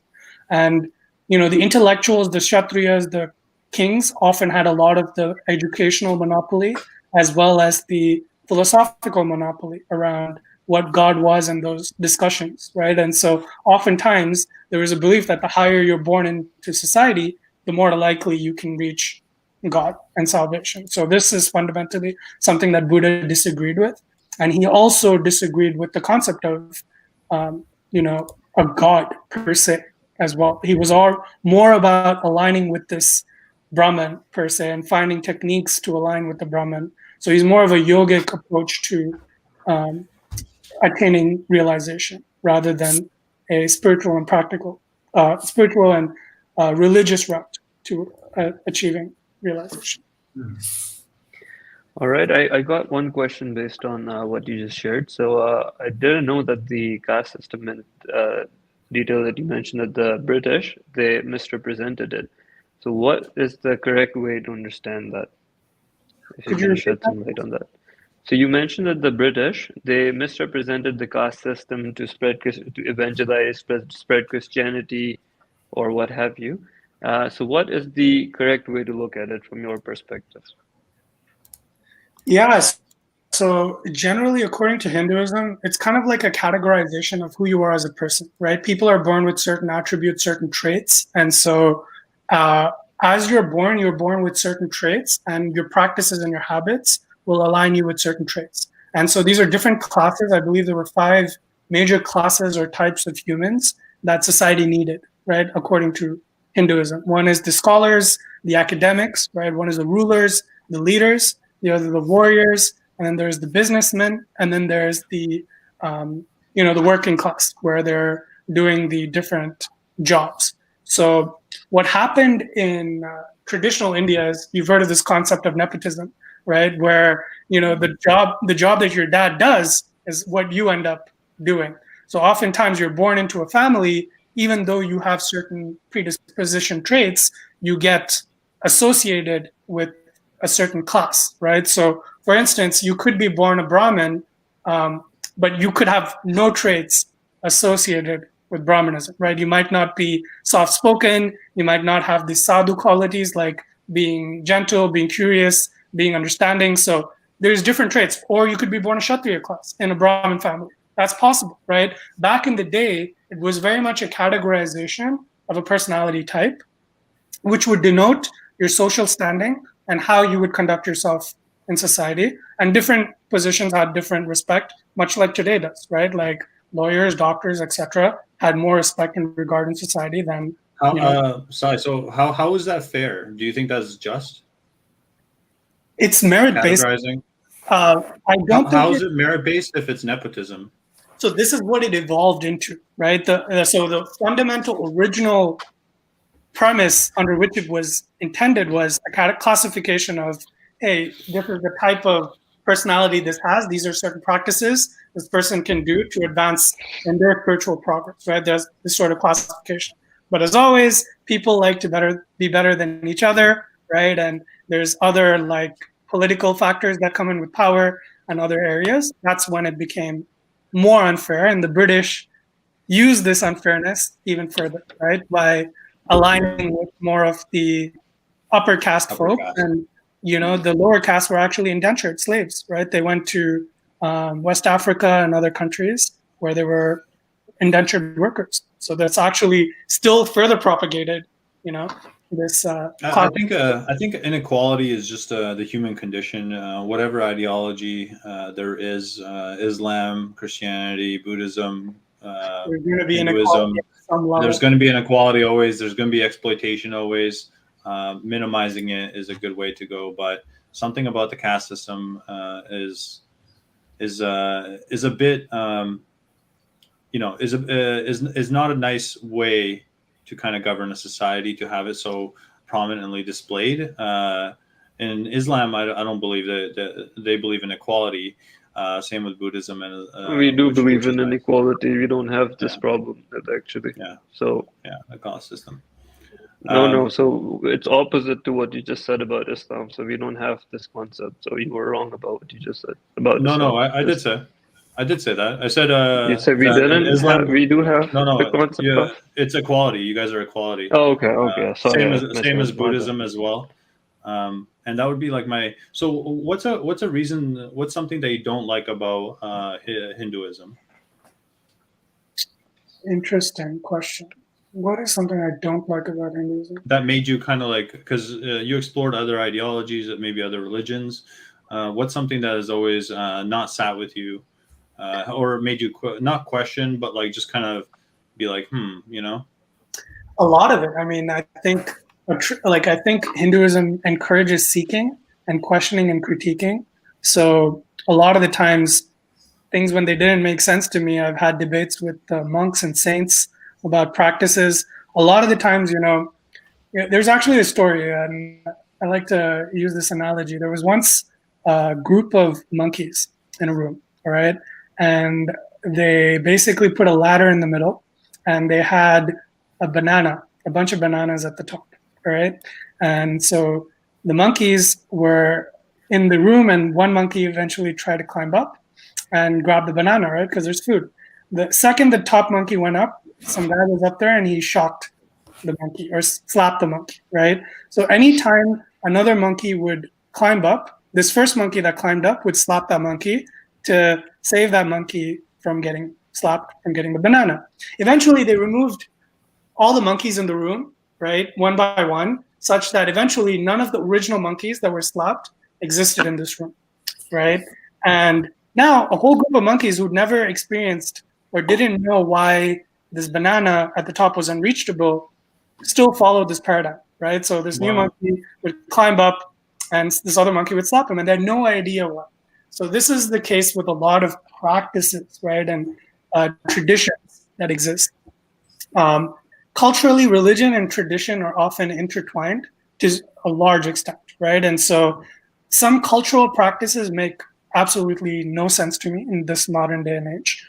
And, the intellectuals, the Kshatriyas, the kings often had a lot of the educational monopoly, as well as the philosophical monopoly around what God was in those discussions, right? And so oftentimes there is a belief that the higher you're born into society, the more likely you can reach God and salvation. So this is fundamentally something that Buddha disagreed with. And he also disagreed with the concept of, a God per se as well. He was more about aligning with this Brahman per se and finding techniques to align with the Brahman. So he's more of a yogic approach to attaining realization rather than a spiritual and religious route to achieving realization. All right, I got one question based on what you just shared. So I didn't know that the caste system and detail that you mentioned, that the British, they misrepresented it. So what is the correct way to understand that? If you can shed some light on that. So you mentioned that the British, they misrepresented the caste system to evangelize, spread Christianity, or what have you. So what is the correct way to look at it from your perspective? Yes. So generally, according to Hinduism, it's kind of like a categorization of who you are as a person, right? People are born with certain attributes, certain traits. And so as you're born with certain traits, and your practices and your habits will align you with certain traits. And so these are different classes. I believe there were 5 major classes or types of humans that society needed, right? According to Hinduism. One is the scholars, the academics, right? One is the rulers, the leaders, the other the warriors, and then there's the businessmen, and then there's the the working class where they're doing the different jobs. So what happened in traditional India is, you've heard of this concept of nepotism, right? Where the job that your dad does is what you end up doing. So oftentimes you're born into a family, even though you have certain predisposition traits, you get associated with a certain class, right? So for instance, you could be born a Brahmin, but you could have no traits associated with Brahmanism, right? You might not be soft-spoken, you might not have the sadhu qualities like being gentle, being curious, being understanding. So there's different traits. Or you could be born a Kshatriya class in a Brahmin family. That's possible, right? Back in the day, it was very much a categorization of a personality type, which would denote your social standing and how you would conduct yourself in society. And different positions had different respect, much like today does, right? Like lawyers, doctors, etc., had more respect and regard in society than. So how is that fair? Do you think that's just? It's merit-based. Categorizing. I don't How think is it merit-based if it's nepotism? So this is what it evolved into, right? So the fundamental original premise under which it was intended was a kind of classification of, hey, this is the type of personality this has. These are certain practices this person can do to advance in their spiritual progress, right? There's this sort of classification. But as always, people like to be better than each other, right? And there's other like political factors that come in with power and other areas. That's when it became more unfair, and the British used this unfairness even further, right, by aligning with more of the upper caste folk, and the lower caste were actually indentured slaves, right? They went to West Africa and other countries where they were indentured workers. So that's actually still further propagated, this. I think inequality is just the human condition. Whatever ideology there is, Islam, Christianity, Buddhism, There's going to be Hinduism. inequality at some level. There's going to be inequality always. There's going to be exploitation always. Minimizing it is a good way to go, but something about the caste system is a bit is not a nice way to kind of govern a society, to have it so prominently displayed. In Islam, I don't believe that they believe in equality. Same with Buddhism, and we do believe in inequality. We don't have this problem actually. Yeah. So the caste system. No. So it's opposite to what you just said about Islam. So we don't have this concept. So you were wrong about what you just said about Islam. No, I did say that. I said you said we didn't. Islam, we do have the concept of. It's equality. You guys are equality. Oh, okay. Same as Buddhism as well. And that would be like my. So what's a reason? What's something that you don't like about Hinduism? Interesting question. What is something I don't like about Hinduism? That made you kind of like, because you explored other ideologies, maybe other religions. What's something that has always not sat with you, or made you not question, but like just kind of be like, A lot of it. I mean, I think Hinduism encourages seeking and questioning and critiquing. So a lot of the times, things when they didn't make sense to me, I've had debates with monks and saints about practices. A lot of the times, there's actually a story, and I like to use this analogy. There was once a group of monkeys in a room, all right? And they basically put a ladder in the middle, and they had a bunch of bananas at the top, all right? And so the monkeys were in the room, and one monkey eventually tried to climb up and grab the banana, right? Because there's food. The second the top monkey went up, some guy was up there and he shocked the monkey or slapped the monkey, right? So anytime another monkey would climb up, this first monkey that climbed up would slap that monkey to save that monkey from getting slapped, from getting the banana. Eventually, they removed all the monkeys in the room, right, one by one, such that eventually none of the original monkeys that were slapped existed in this room, right? And now a whole group of monkeys who'd never experienced or didn't know why this banana at the top was unreachable still followed this paradigm, right? So this new monkey would climb up and this other monkey would slap him, and they had no idea why. So this is the case with a lot of practices, right, and traditions that exist. Culturally, religion and tradition are often intertwined to a large extent, right? And so some cultural practices make absolutely no sense to me in this modern day and age,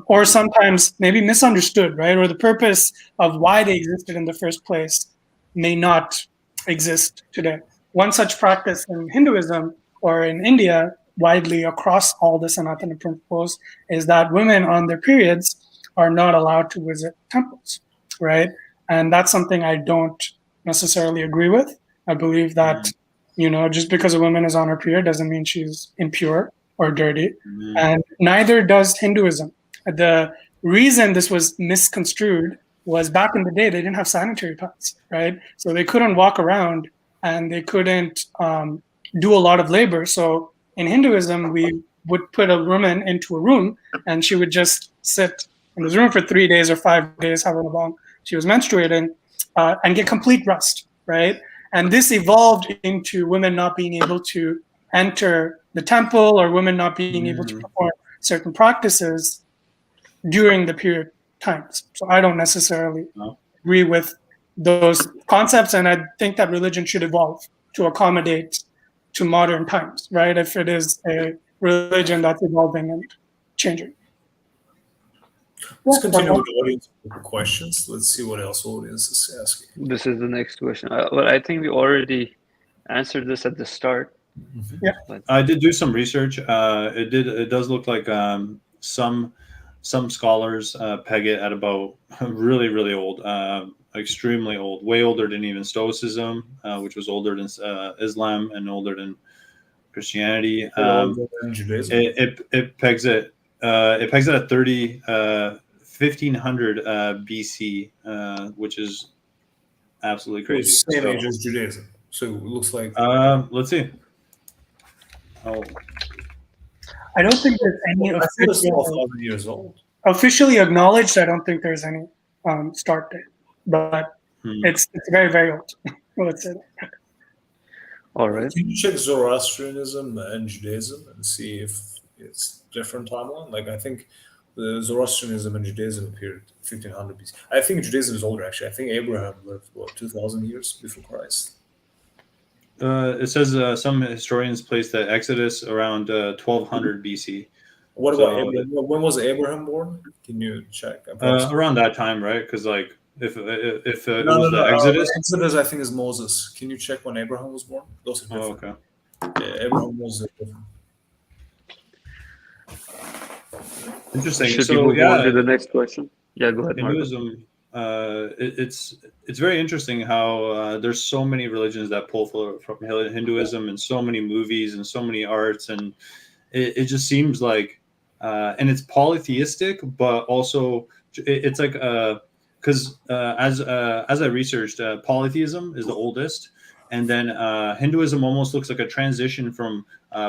or sometimes maybe misunderstood, right? Or the purpose of why they existed in the first place may not exist today. One such practice in Hinduism or in India, widely across all the Sanatana principles, is that women on their periods are not allowed to visit temples, right? And that's something I don't necessarily agree with. I believe that, just because a woman is on her period doesn't mean she's impure or dirty. And neither does Hinduism. The reason this was misconstrued was back in the day, they didn't have sanitary pads, right? So they couldn't walk around and they couldn't do a lot of labor. So in Hinduism, we would put a woman into a room and she would just sit in this room for 3 days or 5 days, however long she was menstruating, and get complete rest, right? And this evolved into women not being able to enter the temple or women not being able to perform certain practices during the period times. So I don't necessarily agree with those concepts, and I think that religion should evolve to accommodate to modern times, right? If it is a religion that's evolving and changing. Let's continue with the audience questions. Let's see what else audience is asking. This is the next question. Well, I think we already answered this at the start. Yeah, I did do some research. It does look like some scholars peg it at about really old, extremely old, way older than even Stoicism, which was older than Islam and older than Christianity. It pegs it. It pegs it at 1500 BC, which is absolutely crazy. Same age as Judaism. So it looks like. Let's see. Oh, I don't think there's any It's 12,000 years old. officially acknowledged. I don't think there's any start date, but it's very old. Let's say that. All right. Can you check Zoroastrianism and Judaism and see if it's different timeline? Like I think the Zoroastrianism and Judaism appeared 1500 BC. I think Judaism is older actually. I think Abraham lived 2,000 years before Christ. It says some historians place the Exodus around 1200 BC. What about Abraham? When was Abraham born? Can you check? Around that time, right? Because like if it was the Exodus. Exodus, I think, is Moses. Can you check when Abraham was born? Those are different. Okay. Yeah, Abraham was different. Interesting. Should so we move on to the next question? Yeah, go ahead, Marco. Hinduism. It's very interesting how there's so many religions that pull from Hinduism, and so many movies and so many arts, and it just seems like and it's polytheistic, but also it's like because as I researched, polytheism is the oldest, and then Hinduism almost looks like a transition from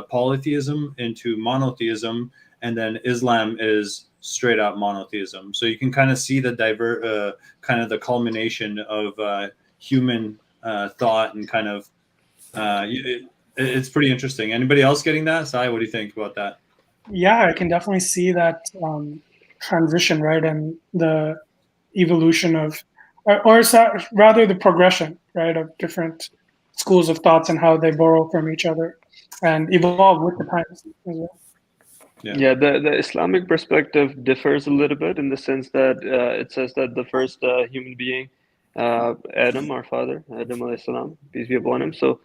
polytheism into monotheism, and then Islam is straight up monotheism. So you can kind of see the kind of the culmination of human thought, and kind of it's pretty interesting. Anybody else getting that? Sai, what do you think about that? Yeah, I can definitely see that transition, right, and the evolution of, or rather the progression, right, of different schools of thoughts and how they borrow from each other and evolve with the times as well. Yeah, the Islamic perspective differs a little bit in the sense that it says that the first human being, Adam, our father, Adam alayhi salam, peace be upon him. So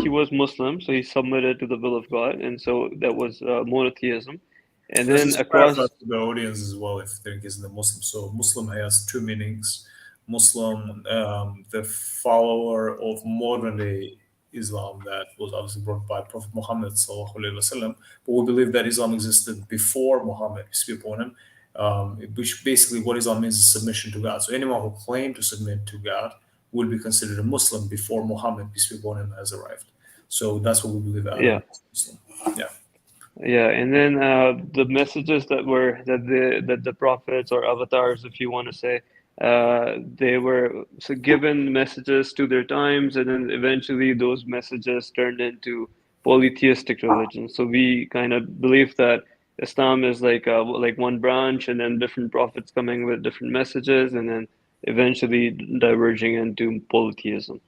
he was Muslim, so he submitted to the will of God, and so that was monotheism. And then across the audience as well, if there is the Muslim. So Muslim has two meanings. Muslim, the follower of modern day Islam that was obviously brought by Prophet Muhammad sallallahu alaihi wasallam, but we believe that Islam existed before Muhammad, peace be upon him, which basically what Islam means is submission to God. So anyone who claimed to submit to God will be considered a Muslim before Muhammad, peace be upon him, has arrived. So that's what we believe. Muslim. Yeah, and then the messages that the prophets or avatars, if you want to say, They were given messages to their times, and then eventually those messages turned into polytheistic religion. So we kind of believe that Islam is like one branch, and then different prophets coming with different messages, and then eventually diverging into polytheism.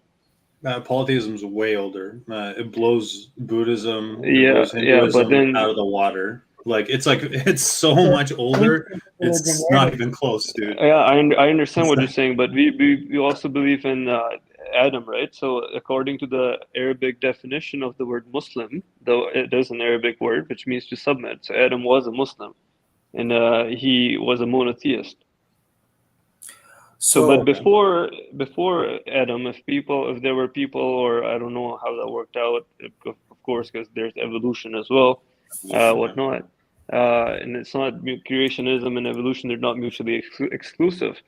Polytheism is way older. It blows Buddhism, it Yeah, blows but Hinduism then out of the water. Like it's so much older. Religion, It's right? not even close, dude. yeah, I understand what you're saying, but we also believe in Adam, right? So according to the Arabic definition of the word Muslim, though it is an Arabic word which means to submit, so Adam was a Muslim, and he was a monotheist. So, but So before Adam, if there were people, or I don't know how that worked out, of course, because there's evolution as well, whatnot. And it's not creationism and evolution; they're not mutually exclusive.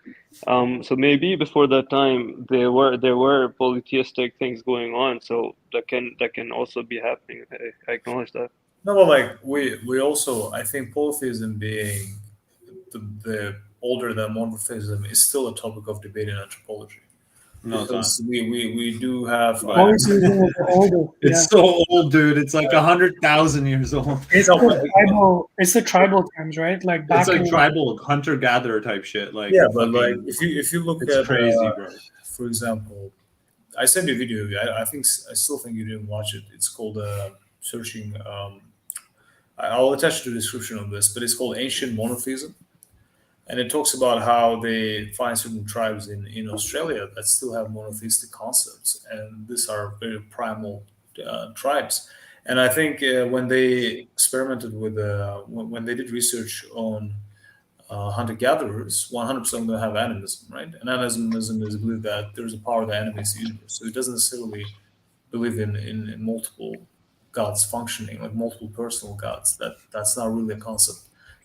So maybe before that time, there were polytheistic things going on. So that can also be happening. I acknowledge that. no, but like we also, I think polytheism being the older than monotheism is still a topic of debate in anthropology, No, it's not. because we do have Polytheism is older. Yeah. It's so old, dude. It's like 100,000 years old. It's No, the tribal. It's the tribal times, right? Like back It's like in tribal hunter-gatherer type shit. Like yeah, but like fucking- if you look it's at crazy, bro. for example, I sent you a video. I think I still think you didn't watch it. It's called searching. I'll attach the description of this, but it's called Ancient Monotheism, and it talks about how they find certain tribes in Australia that still have monotheistic concepts, and these are very primal tribes. And I think when they experimented with when they did research on hunter gatherers, 100% of them have animism, right? And animism is a belief that there's a power that animates the universe. So it doesn't necessarily believe in multiple gods functioning, like multiple personal gods. That's not really a concept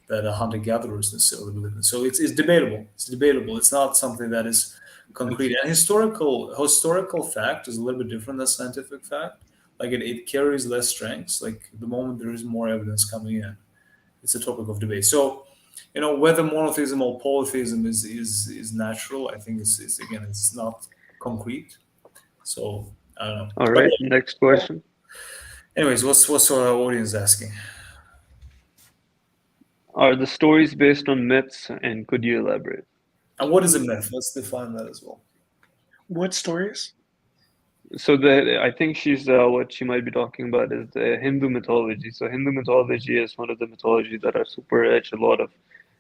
that hunter gatherers necessarily believe in. So it's debatable. It's debatable. It's not something that is concrete. And historical fact is a little bit different than scientific fact. Like it carries less strengths. Like the moment there is more evidence coming in, it's a topic of debate. So whether monotheism or polytheism is natural, I think it's again it's not concrete. So I don't know. All But right, next question. anyways, what's our audience asking? Are the stories based on myths, and could you elaborate? And what is a myth? Let's define that as well. what stories? So I think she's what she might be talking about is the Hindu mythology. So Hindu mythology is one of the mythologies that are super rich, a lot of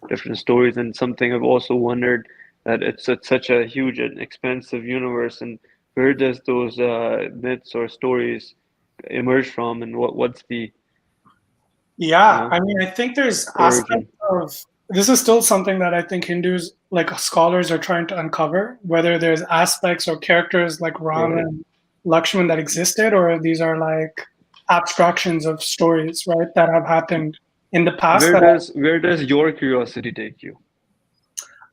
different stories, and something I've also wondered that it's such a huge and expensive universe, and where does those myths or stories emerge from, and what's the Yeah, Yeah. I mean, I think there's origin? aspects of this is still something that I think Hindus, like scholars, are trying to uncover, whether there's aspects or characters like Ram Right. and Lakshman that existed, or these are like abstractions of stories, right, that have happened in the past. Where does your curiosity take you?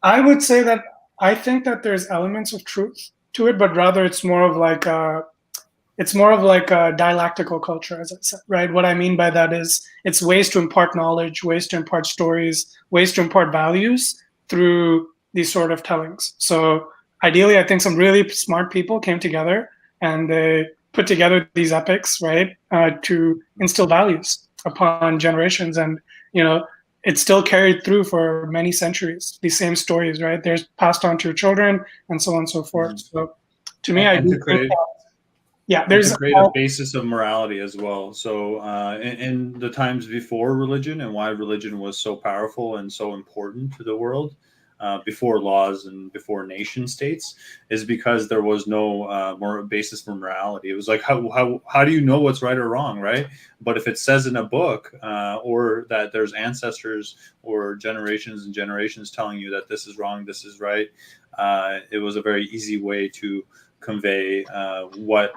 I would say that I think that there's elements of truth to it, but rather it's more of like a dialectical culture, as I said, right? What I mean by that is it's ways to impart knowledge, ways to impart stories, ways to impart values through these sort of tellings. So ideally, I think some really smart people came together and they put together these epics, right, to instill values upon generations. And, it's still carried through for many centuries. These same stories, right? They're passed on to children and so on and so forth. So to me, I And do to think create, yeah, and there's to create a basis of morality as well. So in the times before religion, and why religion was so powerful and so important to the world, before laws and before nation states, is because there was no more basis for morality. It was like how do you know what's right or wrong, right? But if it says in a book or that there's ancestors or generations and generations telling you that this is wrong, this is right, it was a very easy way to convey what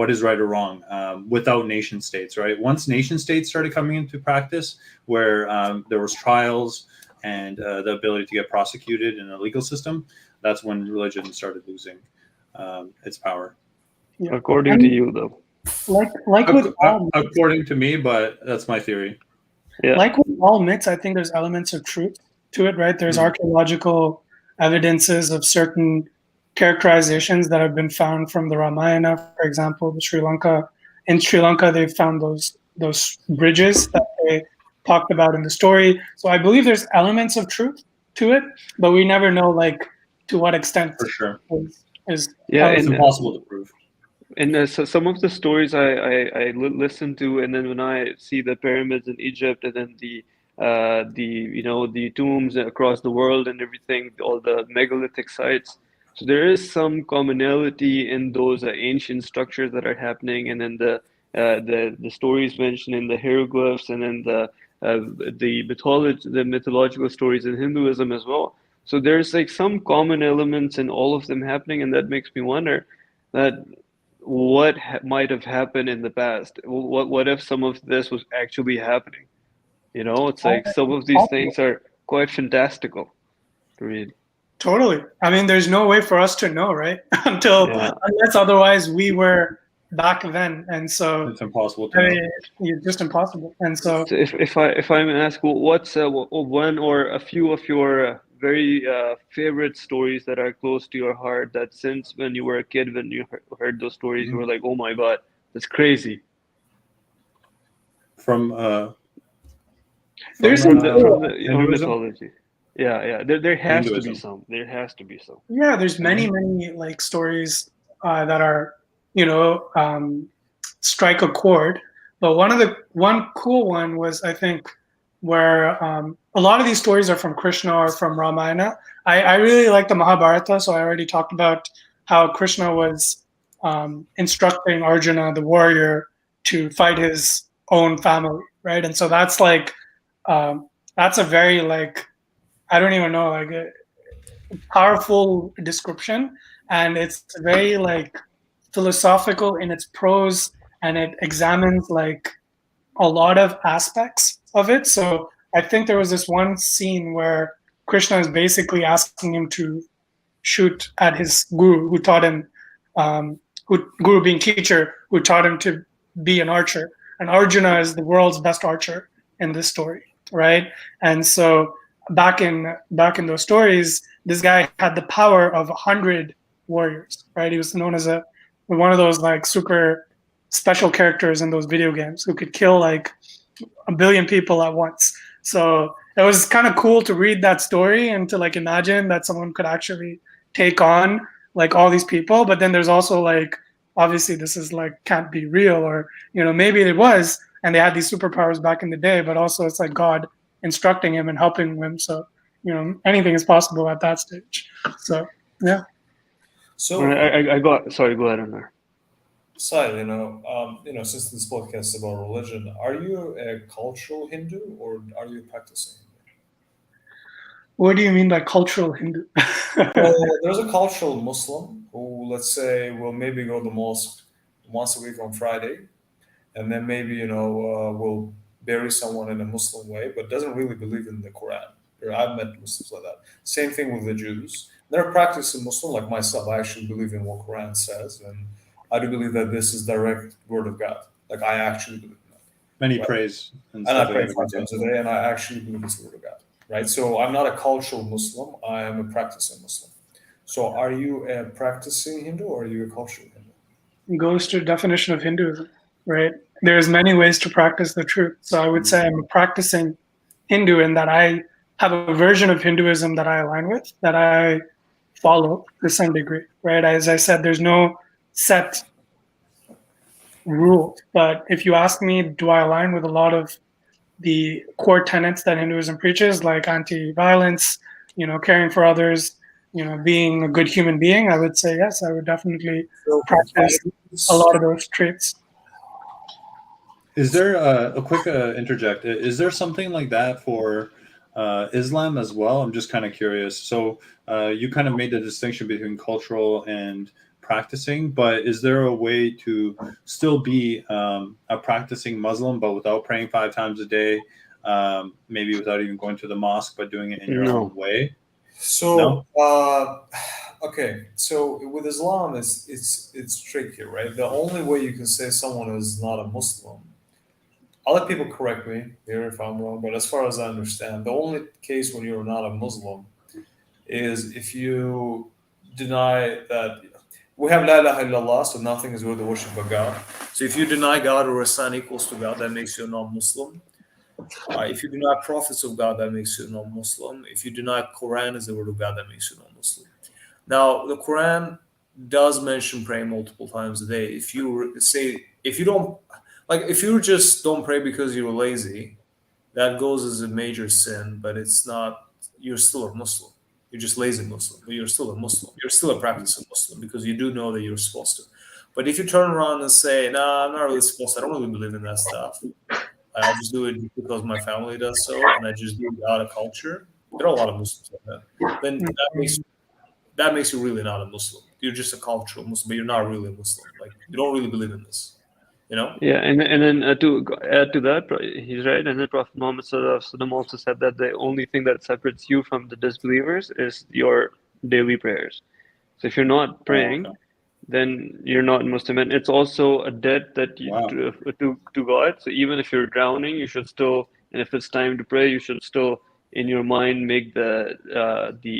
is right or wrong without nation states, right? Once nation states started coming into practice, where there was trials and the ability to get prosecuted in a legal system, that's when religion started losing its power. Yeah. According to you, though. like with all According to me, but that's my theory. Yeah. like with all myths, I think there's elements of truth to it, right? There's archaeological evidences of certain characterizations that have been found from the Ramayana, for example, the Sri Lanka. In Sri Lanka, they found those bridges that they talked about in the story. So I believe there's elements of truth to it, but we never know like to what extent For sure. is Yeah, It's and impossible to prove. and so some of the stories I listen to, and then when I see the pyramids in Egypt, and then the tombs across the world and everything, all the megalithic sites. So there is some commonality in those ancient structures that are happening, and then the stories mentioned in the hieroglyphs, and then the mythological stories in Hinduism as well. So there's like some common elements in all of them happening, and that makes me wonder that what might have happened in the past. What if some of this was actually happening? It's like some of these possible. things are quite fantastical to read. Totally. I mean, there's no way for us to know, right? Yeah. Unless otherwise we were back then, and so It's impossible to I know. mean, it's just impossible. And so So if I may ask, what's one or a few of your very favorite stories that are close to your heart that since when you were a kid, when you heard those stories, you Mhm. were like, oh my God, that's crazy. From there's From some our Hinduism, mythology. Yeah. There has to be Hinduism. some. There has to be some. yeah, there's Mhm. many like stories that are you know strike a chord. But one cool one was I think where a lot of these stories are from Krishna or from Ramayana. I really like the Mahabharata, so I already talked about how Krishna was instructing Arjuna, the warrior, to fight his own family, right? And so that's like that's a very like I don't even know like a powerful description, and it's very like philosophical in its prose, and it examines like a lot of aspects of it. So I think there was this one scene where Krishna is basically asking him to shoot at his guru, who taught him, who guru being teacher, who taught him to be an archer. And Arjuna is the world's best archer in this story, right? And so back in those stories, this guy had the power of 100 warriors, right? He was known as a one of those like super special characters in those video games who could kill like a billion people at once. So it was kind of cool to read that story and to like imagine that someone could actually take on like all these people. But then there's also like obviously this is like can't be real, or maybe it was and they had these superpowers back in the day, but also it's like God instructing him and helping him. So anything is possible at that stage. So yeah. So, I got sorry. Go ahead, Anwar. Sahil, since this podcast is about religion, are you a cultural Hindu or are you practicing Hindu? What do you mean by cultural Hindu? Well, there's a cultural Muslim who, let's say, will maybe go to the mosque once a week on Friday, and then maybe will bury someone in a Muslim way, but doesn't really believe in the Quran. I've met Muslims like that. Same thing with the Jews. They're a practicing Muslim like myself. I actually believe in what Quran says, and I do believe that this is direct word of God. Like I actually believe in that. Many Right? praise and And I stuff like pray that five every day. times a day, and I actually believe it's the word of God. Right? So I'm not a cultural Muslim. I am a practicing Muslim. So are you a practicing Hindu or are you a cultural Hindu? Goes to definition of Hinduism, right? There's many ways to practice the truth. So I would say I'm a practicing Hindu in that I have a version of Hinduism that I align with, that I follow to some degree, right? As I said, there's no set rule. But if you ask me, do I align with a lot of the core tenets that Hinduism preaches, like anti-violence, caring for others, being a good human being? I would say yes. I would definitely So practice a lot of those traits. Is there a quick interject? Is there something like that for Islam as well? I'm just kind of curious. So you kind of made the distinction between cultural and practicing, but is there a way to still be a practicing Muslim, but without praying 5 times a day, maybe without even going to the mosque, but doing it in your own No. way? So, okay. So with Islam, it's tricky, right? The only way you can say someone is not a Muslim, I'll let people correct me here if I'm wrong, but as far as I understand, the only case when you're not a Muslim is if you deny that we have La ilaha illallah, so nothing is worthy of worship but God. So if you deny God or a son equals to God, that makes you a non-Muslim. If you deny prophets of God, that makes you a non-Muslim. If you deny Quran as the word of God, that makes you a non-Muslim. Now, the Quran does mention praying multiple times a day. If you say, if you don't, like, if you just don't pray because you're lazy, that goes as a major sin, but it's not, you're still a Muslim. You're just lazy Muslim, but you're still a Muslim. You're still a practicing Muslim because you do know that you're supposed to. But if you turn around and say, nah, I'm not really supposed to, I don't really believe in that stuff. I just do it because my family does so, and I just do it out of culture. There are a lot of Muslims like that. Then that makes you really not a Muslim. You're just a cultural Muslim, but you're not really a Muslim. Like, you don't really believe in this, you know? Yeah, and then to add to that, he's right. And then Prophet Muhammad Sallallahu Alaihi Wasallam also said that the only thing that separates you from the disbelievers is your daily prayers. So if you're not praying, okay. then you're not Muslim, and it's also a debt that you Wow. to God. So even if you're drowning, you should still, and if it's time to pray, you should still in your mind make the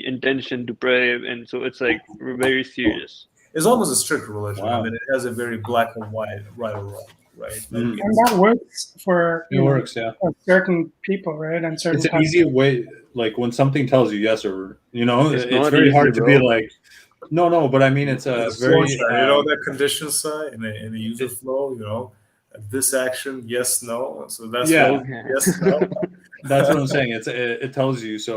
intention to pray, and so it's like very serious. Islam is a strict religion. I Wow. mean, it has a very black and white, right or wrong, right? Like, Mm. And that works for It works, yeah. for certain people, right? And certain It's an types. easy way, like when something tells you yes or It's it's not very easy, hard to be bro. like, no, but I mean it's a it's very sunshine, you know, that condition side in the user flow, you know, this action, yes, no. So that's Yeah. what Okay. yes, no. that's what I'm saying. It tells you, so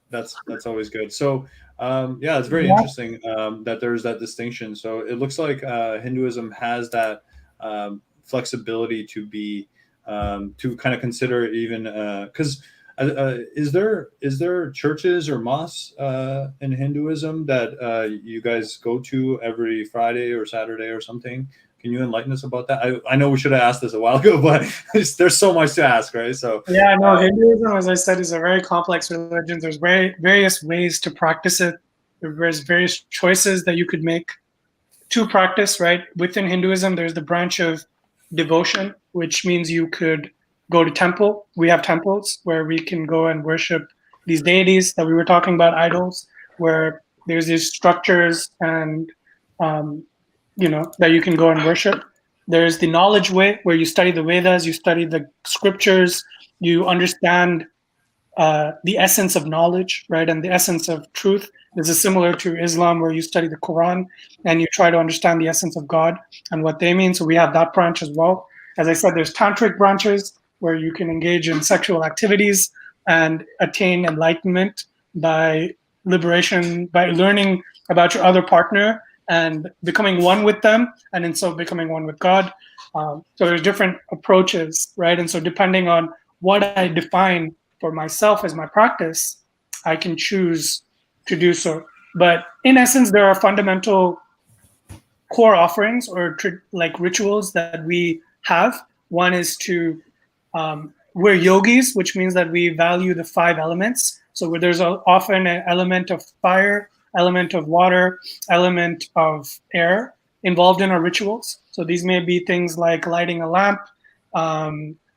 that's always good. So yeah, it's very Yeah. interesting that there's that distinction. So it looks like Hinduism has that flexibility to be to kind of consider even because is there churches or mosques in Hinduism that you guys go to every Friday or Saturday or something? Can you enlighten us about that? I know we should have asked this a while ago, but there's so much to ask, right? So Yeah, no, Hinduism, as I said, is a very complex religion. There's various ways to practice it. There's various choices that you could make to practice, right? Within Hinduism, there's the branch of devotion, which means you could go to temple. We have temples where we can go and worship these deities that we were talking about, idols, where there's these structures and that you can go and worship. There's the knowledge way where you study the Vedas, you study the scriptures, you understand the essence of knowledge, right, and the essence of truth. This is similar to Islam, where you study the Quran and you try to understand the essence of God and what they mean. So we have that branch as well. As I said, there's tantric branches where you can engage in sexual activities and attain enlightenment by liberation, by learning about your other partner and becoming one with them, and in so becoming one with God. So there's different approaches, right? And so depending on what I define for myself as my practice, I can choose to do so. But in essence, there are fundamental core offerings or like rituals that we have. One is to we're yogis, which means that we value the 5 elements. So there's often an element of fire, element of water, element of air involved in our rituals. So these may be things like lighting a lamp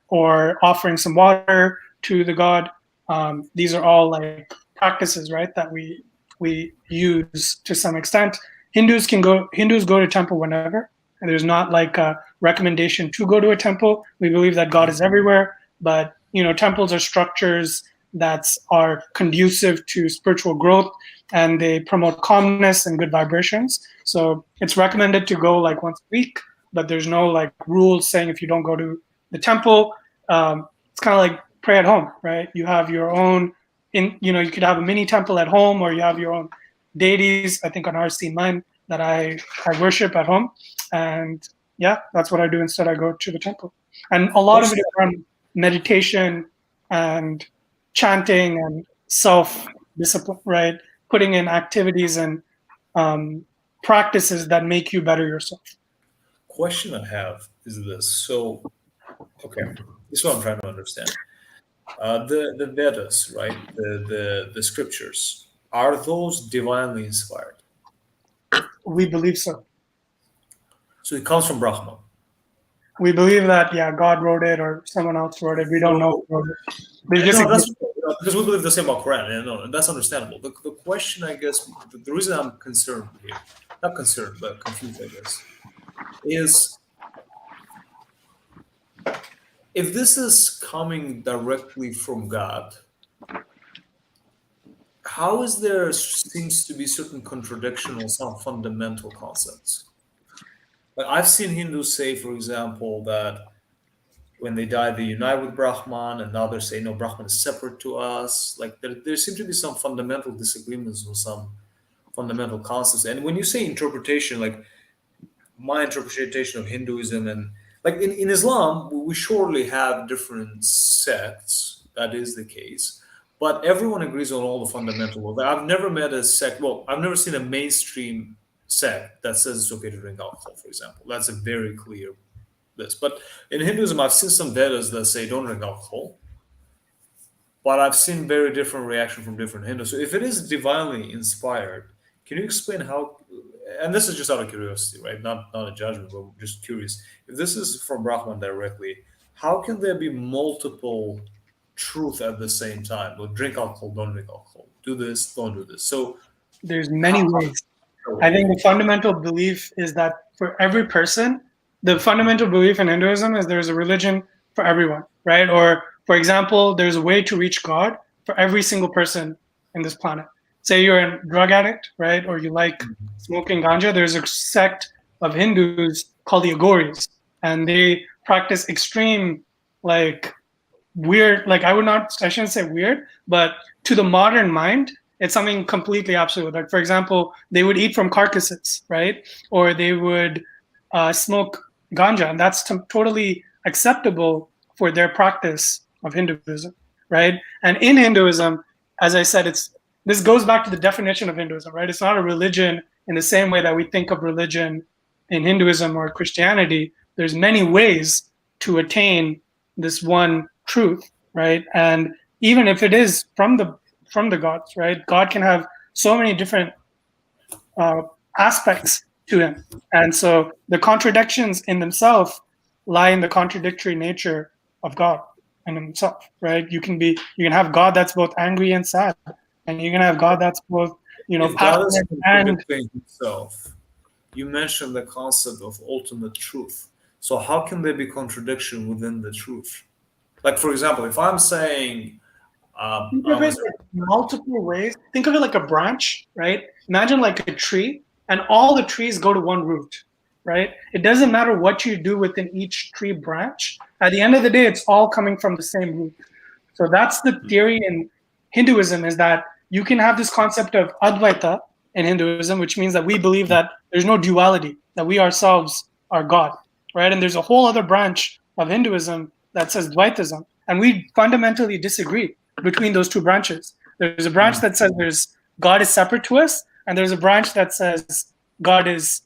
or offering some water to the god. These are all like practices, right, that we use to some extent. Hindus go to temple whenever, and there's not like a recommendation to go to a temple. We believe that God is everywhere, but temples are structures that are conducive to spiritual growth, and they promote calmness and good vibrations. So it's recommended to go like once a week, but there's no like rules saying if you don't go to the temple. It's kind of like pray at home, right? You have your own, you could have a mini temple at home, or you have your own deities. I think on RC mine that I worship at home, and yeah, that's what I do. Instead, I go to the temple, and a lot of it is around meditation and chanting and self-discipline, right? Putting in activities and practices that make you better yourself. Question I have is this. So, okay, this is what I'm trying to understand. The Vedas, right? The scriptures, are those divinely inspired? We believe so. So it comes from Brahma. We believe that, yeah, God wrote it or someone else wrote it. We don't know who wrote it. They just because we believe the same about Quran, and that's understandable. The question, I guess, the reason I'm concerned here, not concerned, but confused, I guess, is if this is coming directly from God, how is there seems to be certain contradiction on some fundamental concepts? Like I've seen Hindus say, for example, that when they die, they unite with Brahman, and others say, no, Brahman is separate to us. Like there seem to be some fundamental disagreements on some fundamental concepts. And when you say interpretation, like my interpretation of Hinduism and like in Islam, we surely have different sects. That is the case. But everyone agrees on all the fundamentals. I've never met a sect, well, I've never seen a mainstream sect that says it's okay to drink alcohol, for example. That's a very clear list. But in Hinduism, I've seen some Vedas that say don't drink alcohol. But I've seen very different reaction from different Hindus. So if it is divinely inspired, can you explain how? And this is just out of curiosity, right? Not a judgment, but just curious. If this is from Brahman directly, how can there be multiple truth at the same time? Well, drink alcohol, don't drink alcohol. Do this, don't do this. So There's many ways. I think the fundamental belief is that for every person, the fundamental belief in Hinduism is there's a religion for everyone, right? Or, for example, there's a way to reach God for every single person in this planet. Say you're a drug addict, right? Or you like smoking ganja. There's a sect of Hindus called the Agoris, and they practice extreme, like, weird, like I shouldn't say weird, but to the modern mind, it's something completely absolute. Like, for example, they would eat from carcasses, right? Or they would smoke ganja, and that's totally acceptable for their practice of Hinduism, right? And in Hinduism, as I said, this goes back to the definition of Hinduism, right? It's not a religion in the same way that we think of religion in Hinduism or Christianity. There's many ways to attain this one truth, right? And even if it is from the gods, right? God can have so many different aspects to him, and so the contradictions in themselves lie in the contradictory nature of God and himself, right? You can have God that's both angry and sad, and you can have God that's both, if God is contradicting himself, you mentioned the concept of ultimate truth. So how can there be contradiction within the truth? Like, for example, if I'm saying think of it multiple ways. Think of it like a branch, right? Imagine like a tree, and all the trees go to one root, right? It doesn't matter what you do within each tree branch. At the end of the day, it's all coming from the same root. So that's the theory in Hinduism, is that you can have this concept of Advaita in Hinduism, which means that we believe that there's no duality, that we ourselves are God, right? And there's a whole other branch of Hinduism that says Dvaitism, and we fundamentally disagree between those two branches. There's a branch that says God is separate to us, and there's a branch that says God is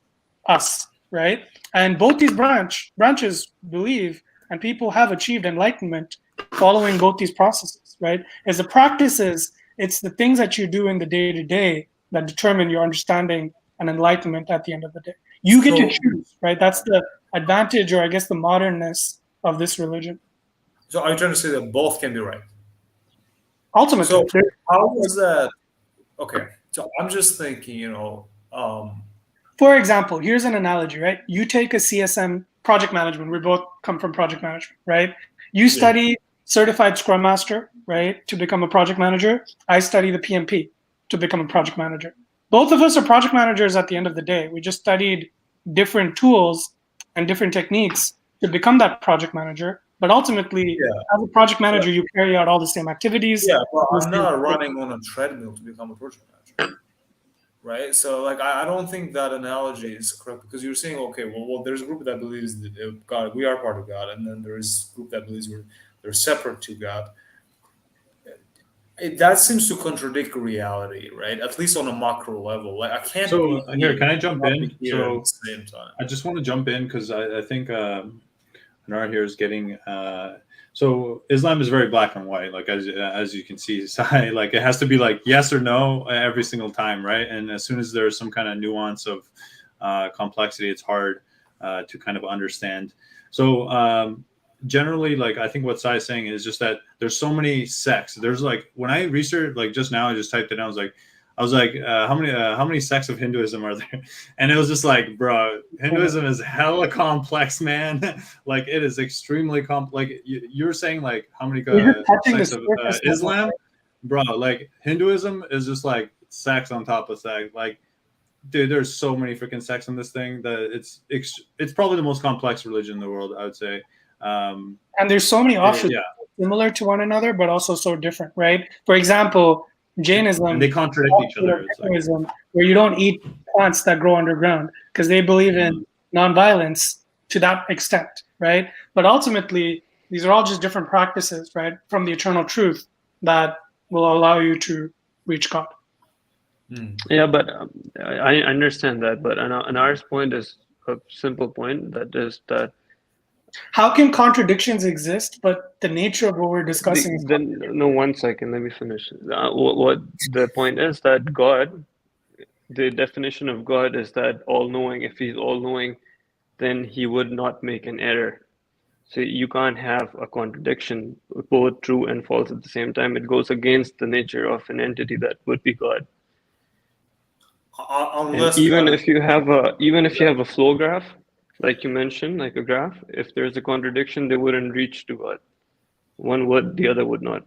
us, right? And both these branches believe, and people have achieved enlightenment following both these processes, right? As the practices, it's the things that you do in the day-to-day that determine your understanding and enlightenment at the end of the day. You get to choose, right? That's the advantage, or I guess the modernness of this religion. So are you trying to say that both can be right? Ultimately. So how is that? Okay, so I'm just thinking, for example, here's an analogy, right? You take a CSM, project management. We both come from project management, right? You study certified Scrum Master, right, to become a project manager. I study the PMP to become a project manager. Both of us are project managers at the end of the day. We just studied different tools and different techniques to become that project manager. But ultimately, as a project manager, you carry out all the same activities. Yeah, well, I'm not running on a treadmill to become a project manager, right? So, like, I don't think that analogy is correct, because you're saying, okay, well, there's a group that believes that God, we are part of God, and then there is a group that believes they're separate to God. That seems to contradict reality, right? At least on a macro level. Like, I can't. So here, can I jump in? So at the same time, I just want to jump in because I think Anar here is getting. So Islam is very black and white, like as you can see, like it has to be like yes or no every single time, right? And as soon as there's some kind of nuance of complexity, it's hard to kind of understand. So generally, like, I think what Sai is saying is just that there's so many sects. There's like, when I researched, like just now, I just typed it in. I was like, how many sects of Hinduism are there? And it was just like, bro, Hinduism is hella complex, man. Like, it is extremely complex. Like, you're saying, like, how many sects of Islam? Bro, like, Hinduism is just like sects on top of sects. Like, dude, there's so many freaking sects in this thing that it's probably the most complex religion in the world, I would say. And there's so many offshoots similar to one another, but also so different, right? For example, Jainism, and they contradict each other. Jainism, where you don't eat plants that grow underground because they believe in nonviolence to that extent, right? But ultimately, these are all just different practices, right, from the eternal truth that will allow you to reach God. Yeah, but I understand that. But and our point is a simple point, that is that how can contradictions exist, but the nature of what we're discussing no, 1 second, let me finish. What the point is that God, the definition of God is that all-knowing. If he's all-knowing, then he would not make an error. So you can't have a contradiction, both true and false at the same time. It goes against the nature of an entity that would be God. Unless even if you have a flow graph, like you mentioned, like a graph, if there's a contradiction, they wouldn't reach to God. One would, the other would not.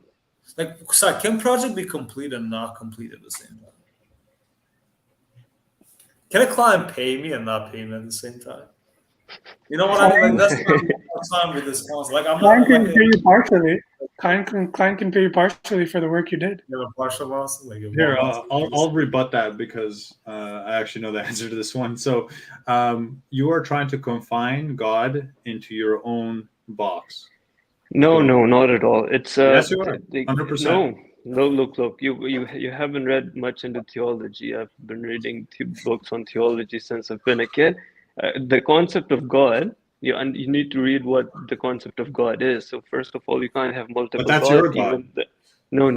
Like, sorry, can project be complete and not complete at the same time? Can a client pay me and not pay me at the same time? You know what I mean? Like, that's what I'm with this concept. Like, I'm client not can pay you partially. Client can pay you partially for the work you did. You have a partial loss. Like, here, I'll rebut that because I actually know the answer to this one. So, you are trying to confine God into your own box. No, not at all. It's yes, you are. 100%. No. Look. You haven't read much into theology. I've been reading books on theology since I've been a kid. The concept of God, you need to read what the concept of God is. So first of all, you can't have multiple gods. But that's your God. No.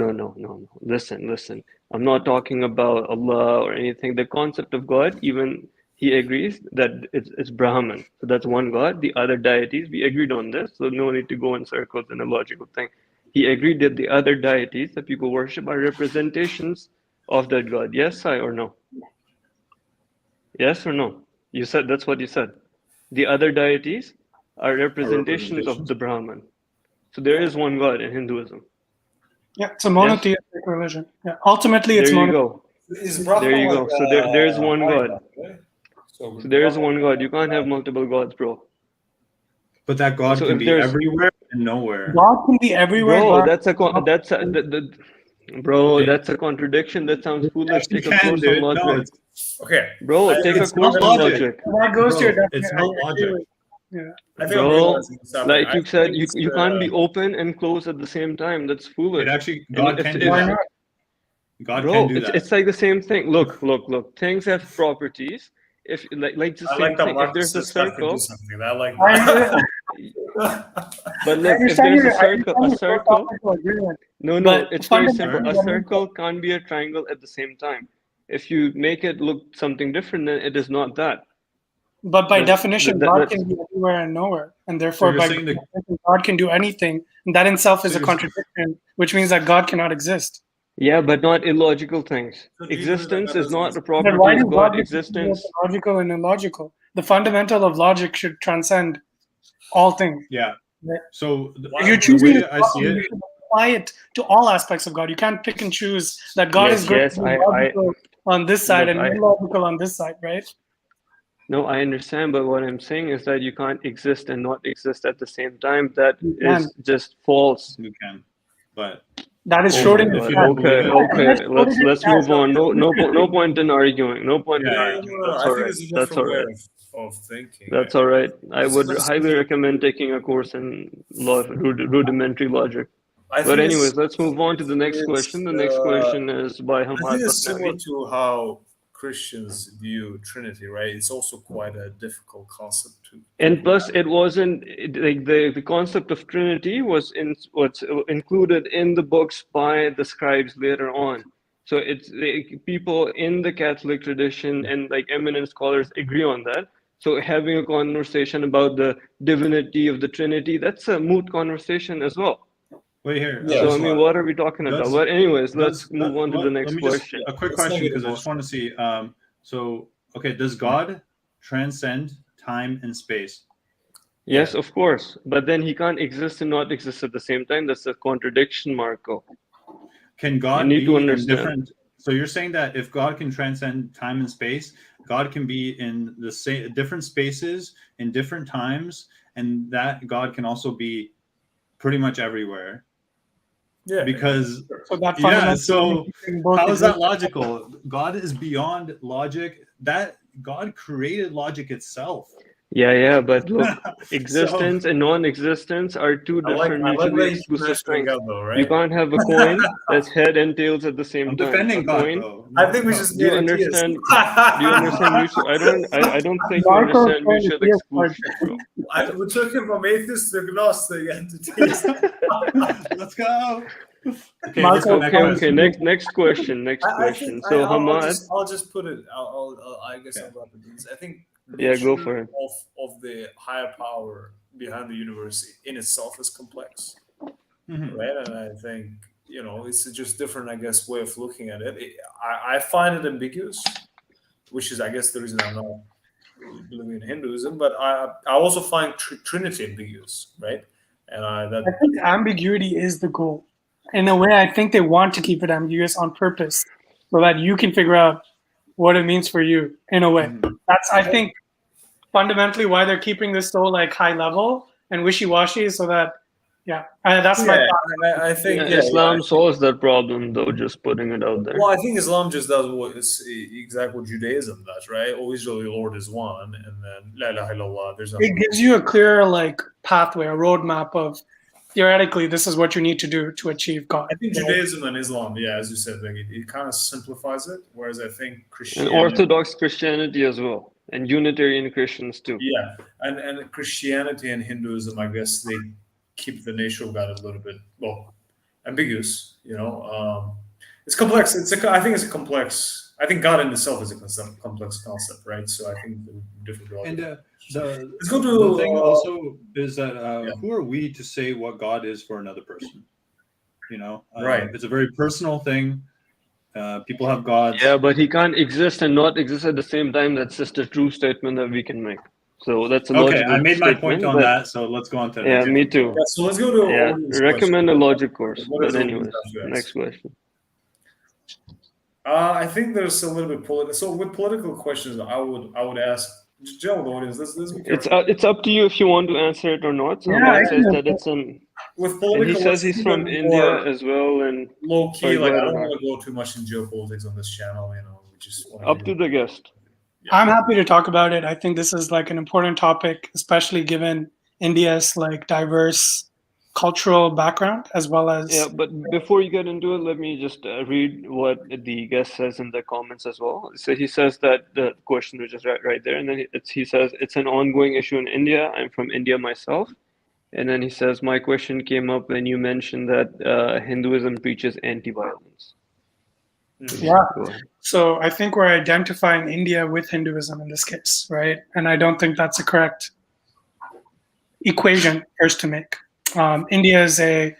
Listen. I'm not talking about Allah or anything. The concept of God, even he agrees that it's Brahman. So that's one God. The other deities, we agreed on this. So no need to go in circles in a logical thing. He agreed that the other deities that people worship are representations of that God. Yes, or no? Yes or no? You said that's what you said. The other deities are representations of the Brahman. So there is one God in Hinduism. Yeah, it's a monotheistic religion. Yeah, ultimately, it's monotheistic. There you go. So there is one God. So there is one God. You can't have multiple gods, bro. But that God can be everywhere and nowhere. God can be everywhere. Bro, that's a contradiction. That sounds foolish. Take a course on logic. No, okay, bro, take a course on logic. That goes to your definition. It's not logic. Yeah. Bro, like you said, you can't be open and closed at the same time. That's foolish. It actually, God can do that. God bro, can do that. It's like the same thing. Look. Things have properties. If like the same thing. If there's a circle, I like that. But look, if there's a circle. No, it's very simple. A circle can't be a triangle at the same time. If you make it look something different, then it is not that. But by definition, God can be everywhere and nowhere, and therefore, by definition, God can do anything. And that in itself is a contradiction, which means that God cannot exist. Yeah, but not illogical things. Existence is not a property of God. Existence. Logical and illogical. The fundamental of logic should transcend all things. Yeah. So if you're choosing to apply it to all aspects of God. You can't pick and choose that God is going to be logical on this side and illogical on this side, right? No, I understand, but what I'm saying is that you can't exist and not exist at the same time. That is just false. You can, but that is Schrodinger's. Okay. Let's move on. No point in arguing. No point in arguing. That's all right. That's all right. Of thinking. That's all right. I would highly recommend taking a course in rudimentary logic. But anyways, let's move on to the next question. The next question is by Hamad. I think it's similar to how Christians view Trinity, right? It's also quite a difficult concept to. And plus, it wasn't like the concept of Trinity was what's included in the books by the scribes later on. So it's people in the Catholic tradition and like eminent scholars agree on that. So having a conversation about the divinity of the Trinity, that's a moot conversation as well. Wait here. Yeah, So I it's mean, not. what are we talking about? Does But anyways, let's move on to the let next me just question. a quick Let's not question get because I just want to see. So okay, does God transcend time and space? Yes, of course. But then he can't exist and not exist at the same time. That's a contradiction, Marco. Can You God need to be in understand. different? So you're saying that if God can transcend time and space, God can be in the same different spaces in different times, and that God can also be pretty much everywhere. Yeah. Because So that yeah, fundamentally so both how is that exist. logical? God is beyond logic. That God created logic itself. Yeah, but look, So existence and non-existence are two I like different I like mutually where you exclusive guys going things. out though, You right? can't have a coin that's head and tails at the same I'm time. defending A God, coin. bro. I think we No. just Do you made it understand? Do you understand mutual? I don't think you Marco's understand trying to mutual be a part. exclusion, bro. we took him from atheist to agnostic entities. Let's go. Okay, Marco, let's go. okay, Next Okay. question. Next question. Next I question. think So I'll Hamad, just put it. I guess Yeah. I'll wrap it. I think the yeah, go nature for it. of the higher power behind the universe in itself is complex, Mhm. right? And I think it's just different, I guess, way of looking at it. I find it ambiguous, which is, I guess, the reason I'm not believing in Hinduism. But I also find Trinity ambiguous, right? And I that think ambiguity is the goal. In a way, I think they want to keep it ambiguous on purpose so that you can figure out what it means for you in a way. Mhm. That's, I think, fundamentally why they're keeping this so like high level and wishy-washy so that, that's my yeah, thought. I think Islam solves that problem, though. Just putting it out there. Well, I think Islam just does what is exactly what Judaism does, right? Oh, Israel, your Lord is one, and then La ilaha illallah. There's nothing. It gives you a clear like pathway, a roadmap of theoretically this is what you need to do to achieve God. I think Judaism and Islam, yeah, as you said, like it kind of simplifies it, whereas I think And Christianity, Orthodox Christianity as well, and Unitarian Christians too. yeah, and Christianity and Hinduism, I guess they keep the nature of God a little bit ambiguous. It's complex. I think it's a complex. I think God in itself is a complex concept, right? So I think the different. And Let's go the to thing also is that yeah. who are we to say what God is for another person? Right. It's a very personal thing. People have gods. Yeah, but he can't exist and not exist at the same time. That's just a true statement that we can make. So that's a Okay, logical I made my statement, point on but that, so let's go on to the yeah, next me one. too. Yeah, so let's go to Yeah, audience recommend a question. logic course. What But is anyways, audience have to next ask? question. I think there's a little bit political. So with political questions, I would ask general audience. Let's be careful. It's up to you if you want to answer it or not. So Yeah, Ahmad I says can- that it's an, With and political, he says let's he's keep from it India more as well. And low key. sorry, go Like I ahead, don't Ahmad. want to go too much in geopolitics on this channel. We just want Up to the guest. I'm happy to talk about it. I think this is like an important topic, especially given India's like diverse cultural background as well as Yeah, but before you get into it, let me just read what the guest says in the comments as well. So he says that the question which is right there, and then he says it's an ongoing issue in India. I'm from India myself, and then he says my question came up when you mentioned that Hinduism preaches anti-violence. Yeah. Go ahead. So I think we're identifying India with Hinduism in this case, right? And I don't think that's a correct equation first to make. India is a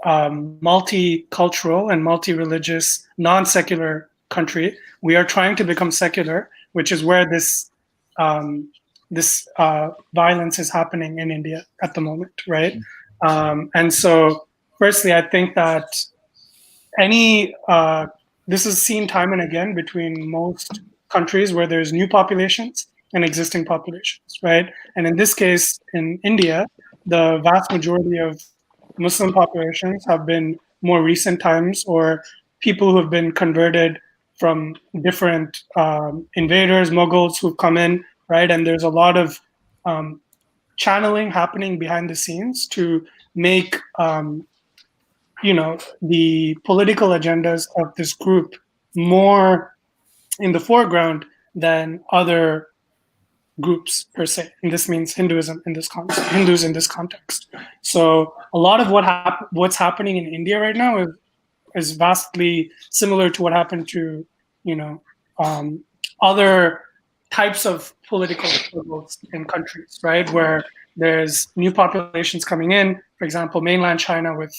multicultural and multi-religious, non-secular country. We are trying to become secular, which is where this violence is happening in India at the moment, right? And so, firstly, I think that this is seen time and again between most countries where there's new populations and existing populations, right? And in this case, in India, the vast majority of Muslim populations have been more recent times or people who have been converted from different invaders, Mughals who've come in, right? And there's a lot of channeling happening behind the scenes to make the political agendas of this group more in the foreground than other groups per se. And this means Hinduism in this context, Hindus in this context. So a lot of what's happening in India right now is vastly similar to what happened to other types of political struggles in countries, right? Where there's new populations coming in, for example, mainland China with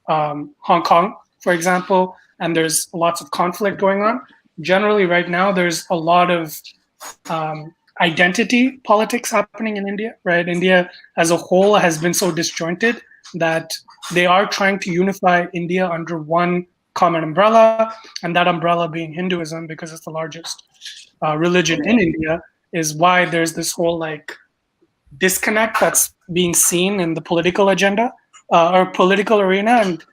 Hong Kong, for example, and there's lots of conflict going on. Generally, right now, there's a lot of identity politics happening in India, right? India as a whole has been so disjointed that they are trying to unify India under one common umbrella, and that umbrella being Hinduism, because it's the largest religion in India, is why there's this whole like disconnect that's being seen in the political agenda or political arena. And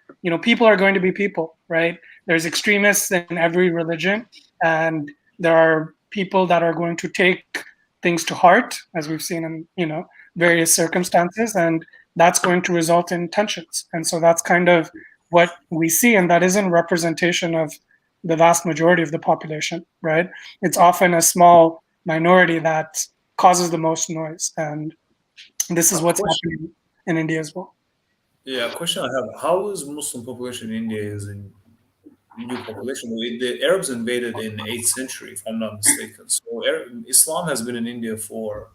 people are going to be people, right? There's extremists in every religion, and there are people that are going to take things to heart, as we've seen in various circumstances, and that's going to result in tensions. And so that's kind of what we see, and that isn't representation of the vast majority of the population, right? It's often a small minority that causes the most noise, and this is what's happening in India as well. Yeah, a question I have: how is Muslim population in India is in new population? The Arabs invaded in 8th century, if I'm not mistaken. So Islam has been in India for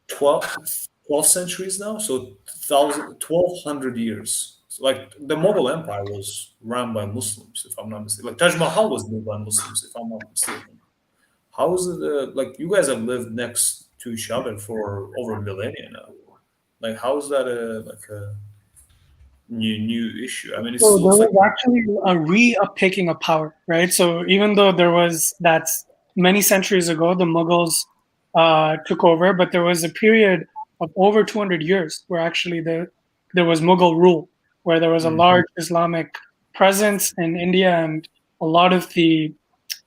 12 centuries now, so 1,200 years. So like the Mughal Empire was run by Muslims, if I'm not mistaken. Like Taj Mahal was built by Muslims, if I'm not mistaken. How is it like you guys have lived next to each other for over a millennia now? Like how is that a new issue? I mean, it So there looks like was actually a re-uptaking of power, right? So even though there was that many centuries ago, the Mughals took over, but there was a period of over 200 years where actually there was Mughal rule, where there was a large Islamic presence in India, and a lot of the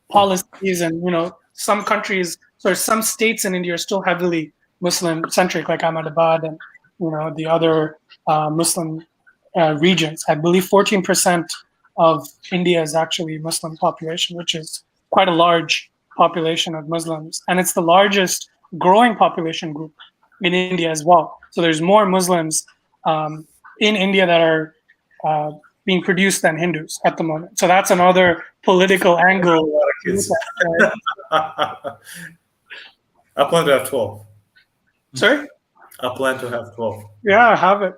policies and some countries, so some states in India are still heavily Muslim centric, like Ahmedabad and the other Muslim regions. I believe 14% of India is actually Muslim population, which is quite a large population of Muslims, and it's the largest growing population group in India as well. So there's more Muslims in India that are being produced than Hindus at the moment. So that's another political angle. I plan to have 12. Sorry? I plan to have 12. Yeah, I have it.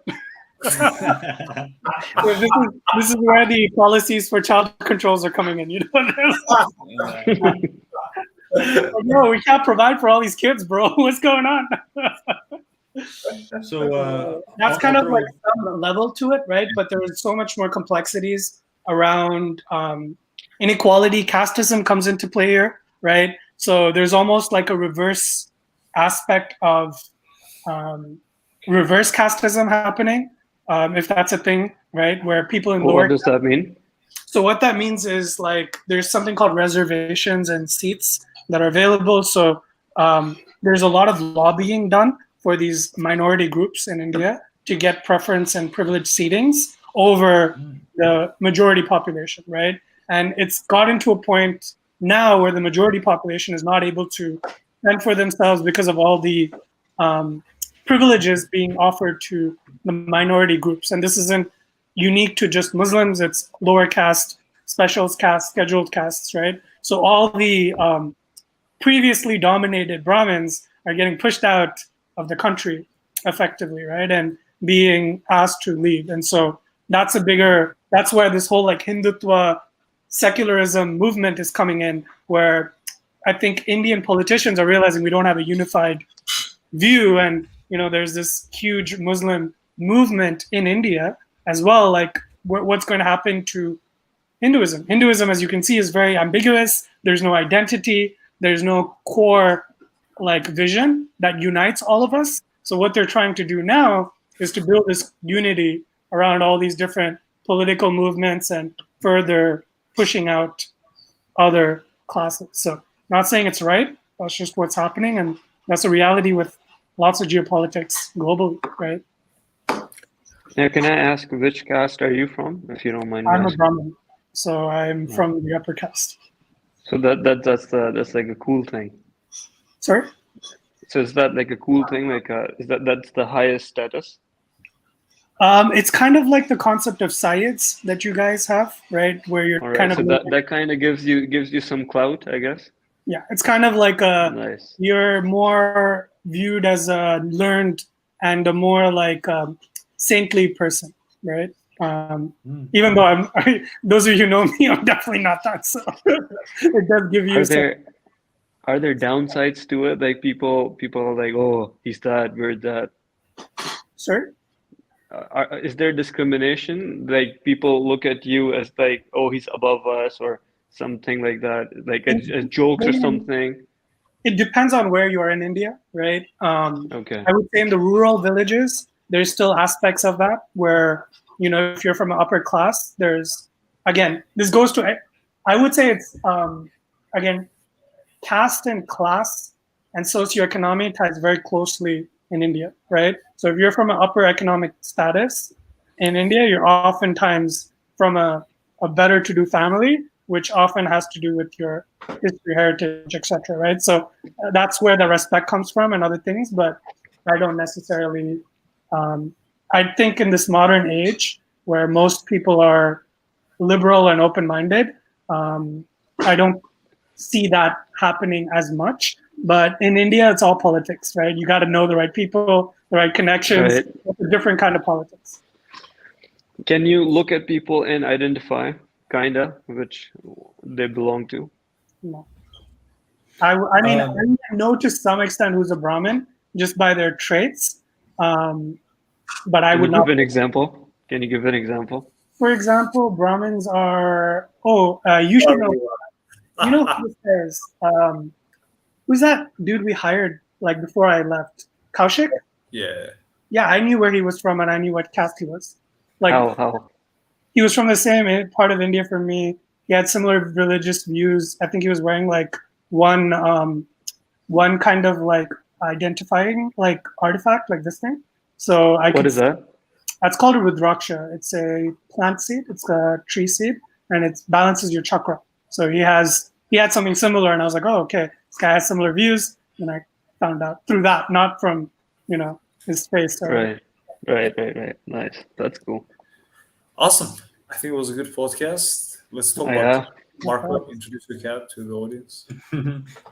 This is where the policies for child controls are coming in. No, we can't provide for all these kids, bro. What's going on? So that's kind of like some level to it, right? But there's so much more complexities around inequality. Casteism comes into play here, right? So there's almost like a reverse aspect of reverse casteism happening, if that's a thing, right? Where people in lower. What does that mean? So what that means is like there's something called reservations and seats that are available. So there's a lot of lobbying done for these minority groups in India to get preference and privileged seatings over the majority population, right? And it's gotten to a point now where the majority population is not able to fend for themselves because of all the privileges being offered to the minority groups. And this isn't unique to just Muslims, it's lower caste, special caste, scheduled castes, right? So all the previously dominated Brahmins are getting pushed out of the country effectively, right? And being asked to leave. And so that's where this whole like Hindutva secularism movement is coming in, where I think Indian politicians are realizing we don't have a unified view. And, there's this huge Muslim movement in India as well. Like what's going to happen to Hinduism? Hinduism, as you can see, is very ambiguous. There's no identity. There's no core like vision that unites all of us. So what they're trying to do now is to build this unity around all these different political movements and further pushing out other classes. So not saying it's right, that's just what's happening, and that's a reality with lots of geopolitics globally, right? Now, can I ask which caste are you from, if you don't mind? I'm a Brahmin, so I'm from the upper caste. So that's like a cool thing. Sorry? So is that like a cool thing? Like that's the highest status? It's kind of like the concept of Sayyids that you guys have, right? Where you're All right, kind of so that kind of gives you some clout, I guess. Yeah, it's kind of like Nice. you're more viewed as a learned and a more like saintly person, right? Even though those of you who know me, I'm definitely not that. So it does give you Are there downsides to it? Like people are like, oh, he's that, we're that. Sure. Is there discrimination? Like people look at you as like, oh, he's above us or something like that, like as jokes or something. It depends on where you are in India, right? Okay. I would say in the rural villages, there's still aspects of that where, if you're from an upper class, there's, again, this goes to, I would say it's, again, caste and class and socioeconomy ties very closely in India, right? So if you're from an upper economic status in India, you're oftentimes from a better to do family, which often has to do with your history, heritage, etc. Right? So that's where the respect comes from and other things, but I don't necessarily. I think in this modern age where most people are liberal and open-minded, I don't see that happening as much. But in India, it's all politics, right? You got to know the right people, the right connections. Right. It's a different kind of politics. Can you look at people and identify kinda which they belong to? No. I mean, I know to some extent who's a Brahmin just by their traits, but I Can you would not. give an example? Can you give an example? For example, Brahmins are. You should know. You know who this is? Who's that dude we hired like before I left? Kaushik? Yeah. Yeah, I knew where he was from and I knew what caste he was. Like How? he was from the same part of India for me. He had similar religious views. I think he was wearing like one kind of like identifying like artifact like this thing. So What is that? That's called a rudraksha. It's a plant seed. It's a tree seed, and it balances your chakra. So he had something similar, and I was like, oh, okay, this guy has similar views. And I found out through that, not from his face. Right. Nice. That's cool. Awesome. I think it was a good podcast. Let's talk Yeah. about Marco. Introduce your cat to the audience.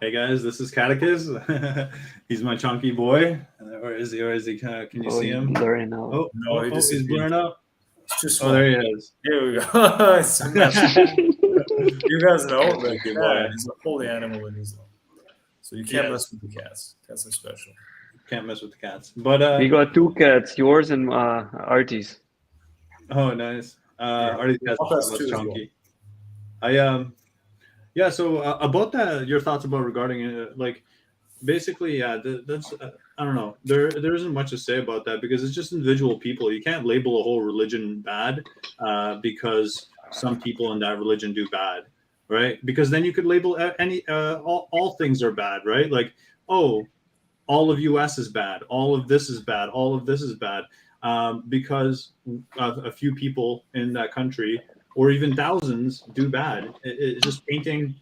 Hey guys, this is Catechus. He's my chunky boy. Where is he? Can you see him? Blurring out. Oh, No, he he's blurring out. It's just Oh, there he is. Here we go. It's a mess. You guys know the Thank you, boy. cat is a holy animal in Islam. So you can't mess with the cats. Cats are special. Can't mess with the cats. But We got two cats, yours and Artie's. oh, nice. Artie's cat's I'll pass two as chunky. Yeah. So about that, your thoughts about regarding like basically, yeah. That's I don't know. There isn't much to say about that because it's just individual people. You can't label a whole religion bad because some people in that religion do bad, right? Because then you could label all things are bad, right? Like, oh, all of US is bad, all of this is bad, all of this is bad, because a few people in that country or even thousands do bad. It's just painting.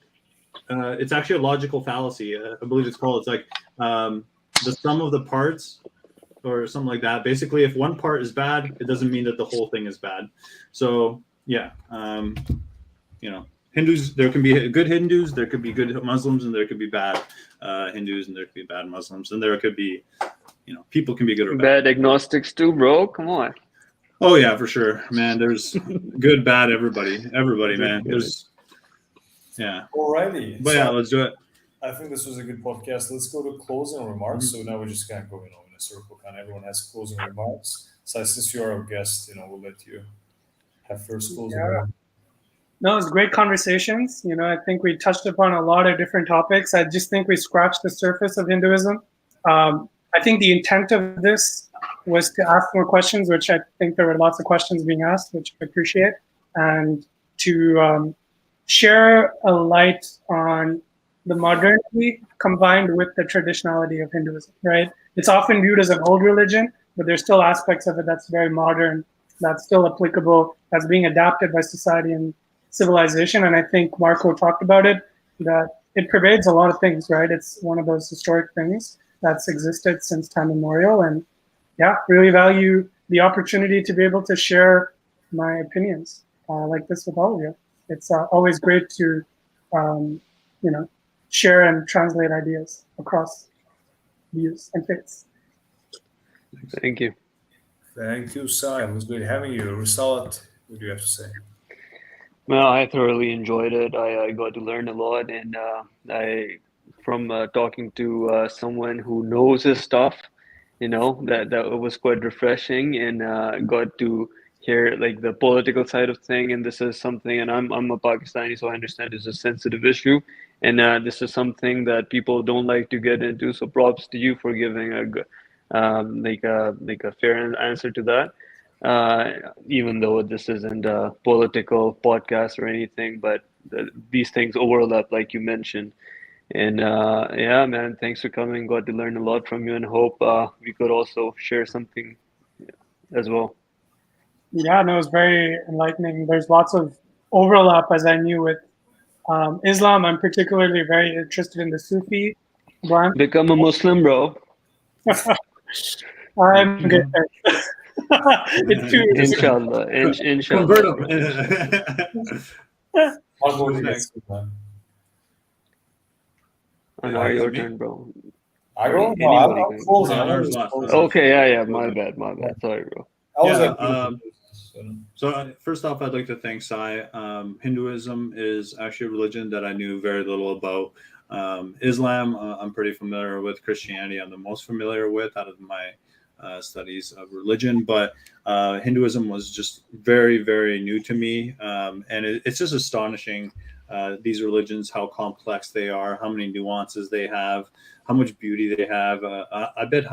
It's actually a logical fallacy. I believe it's called. It's like the sum of the parts or something like that. Basically, if one part is bad, it doesn't mean that the whole thing is bad. So yeah, Hindus, there can be good Hindus, there could be good Muslims, and there could be bad Hindus, and there could be bad Muslims, and there could be, people can be good or bad. Bad agnostics too, bro. Come on. Oh yeah, for sure, man. There's good, bad, everybody, man. There's, yeah. Alrighty. But yeah, let's do it. I think this was a good podcast. Let's go to closing remarks. So now we just can't go, in a circle. Kind of everyone has closing remarks. So since you're our guest, we'll let you have first closing remarks. No, it was great conversations. I think we touched upon a lot of different topics. I just think we scratched the surface of Hinduism. I think the intent of this was to ask more questions, which I think there were lots of questions being asked, which I appreciate, and to share a light on the modernity combined with the traditionality of Hinduism, right? It's often viewed as an old religion, but there's still aspects of it that's very modern, that's still applicable, that's being adapted by society and civilization. And I think Marco talked about it, that it pervades a lot of things, right? It's one of those historic things that's existed since time immemorial. And yeah, really value the opportunity to be able to share my opinions like this with all of you. It's always great to, share and translate ideas across views and faiths. Thank you. Thank you, Sai. It was great having you. Risalat, what do you have to say? Well, I thoroughly enjoyed it. I got to learn a lot, and from talking to someone who knows his stuff, that was quite refreshing, and got to hear like the political side of thing. And this is something, and I'm a Pakistani, so I understand it's a sensitive issue, and this is something that people don't like to get into. So props to you for giving like a fair answer to that. Uh, Even though this isn't a political podcast or anything, but these things overlap, like you mentioned. And yeah, man, thanks for coming. Got to learn a lot from you, and hope we could also share something as well. Yeah, no, it's very enlightening. There's lots of overlap, as I knew, with Islam. I'm particularly very interested in the Sufi branch. Become a Muslim, bro. I'm good. It's too. Inshallah. Convert Inshallah. them. I'll go Who's next one. Anwar, is it your me? turn, bro. I go? Anybody No, I'm can- closing. No, I'm there's just not. closing. Okay, yeah. My bad. Sorry, bro. I was Yeah, like, So first off, I'd like to thank Sai. Hinduism is actually a religion that I knew very little about. Islam, I'm pretty familiar with. Christianity, I'm the most familiar with out of my studies of religion. But Hinduism was just very, very new to me. And it's just astonishing, these religions, how complex they are, how many nuances they have, how much beauty they have. I bet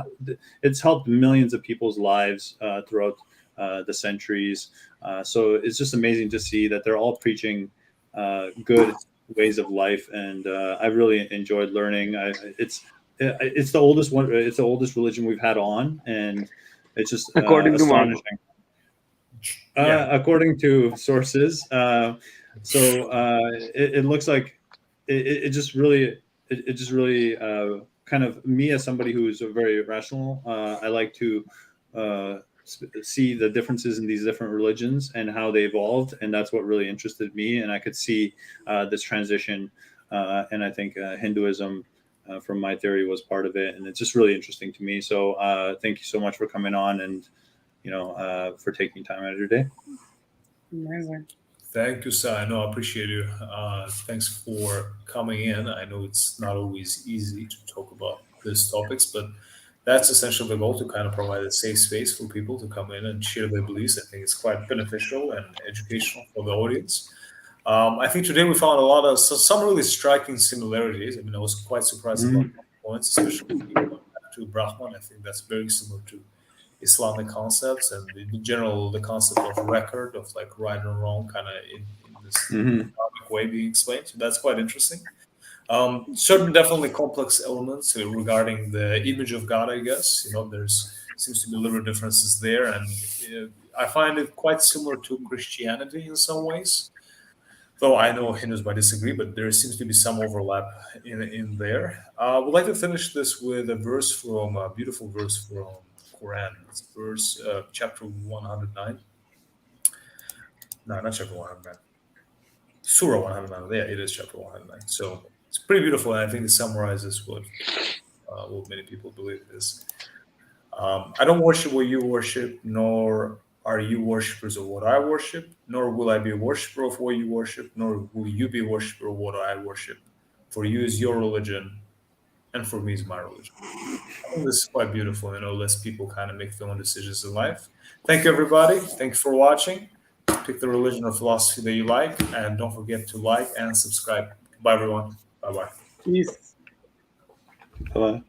it's helped millions of people's lives throughout the centuries. So it's just amazing to see that they're all preaching good ways of life, and I really enjoyed learning. It's the oldest one. It's the oldest religion we've had on, and it's just According to Mark. astonishing. Yeah. According to sources, it looks like it just really kind of, me as somebody who's a very rational. I like to see the differences in these different religions and how they evolved, and that's what really interested me. And I could see this transition, and I think Hinduism, from my theory, was part of it, and it's just really interesting to me. So thank you so much for coming on, and for taking time out of your day. Amazing. Thank you, Sai. No, I appreciate you. Thanks for coming in. I know it's not always easy to talk about these topics, but that's essentially the goal, to kind of provide a safe space for people to come in and share their beliefs. I think it's quite beneficial and educational for the audience. I think today we found a lot of some really striking similarities. I mean, I was quite surprised about points, especially to Brahman. I think that's very similar to Islamic concepts, and in general the concept of record, of like right and wrong, kind of in this Islamic way being explained. So that's quite interesting. Certain definitely complex elements regarding the image of God, I guess. There's seems to be little differences there, and I find it quite similar to Christianity in some ways. Though I know Hindus might disagree, but there seems to be some overlap in there. I would like to finish this with a beautiful verse from Quran. It's chapter 109. No, not chapter 109. Surah 109. Yeah, it is chapter 109. So it's pretty beautiful, and I think it summarizes what many people believe it is. I don't worship what you worship, nor are you worshippers of what I worship, nor will I be a worshiper of what you worship, nor will you be a worshiper of what I worship. For you is your religion, and for me is my religion. I think this is quite beautiful, lets people kind of make their own decisions in life. Thank you, everybody. Thank you for watching. Pick the religion or philosophy that you like, and don't forget to like and subscribe. Bye, everyone. Bye-bye. Peace. Bye.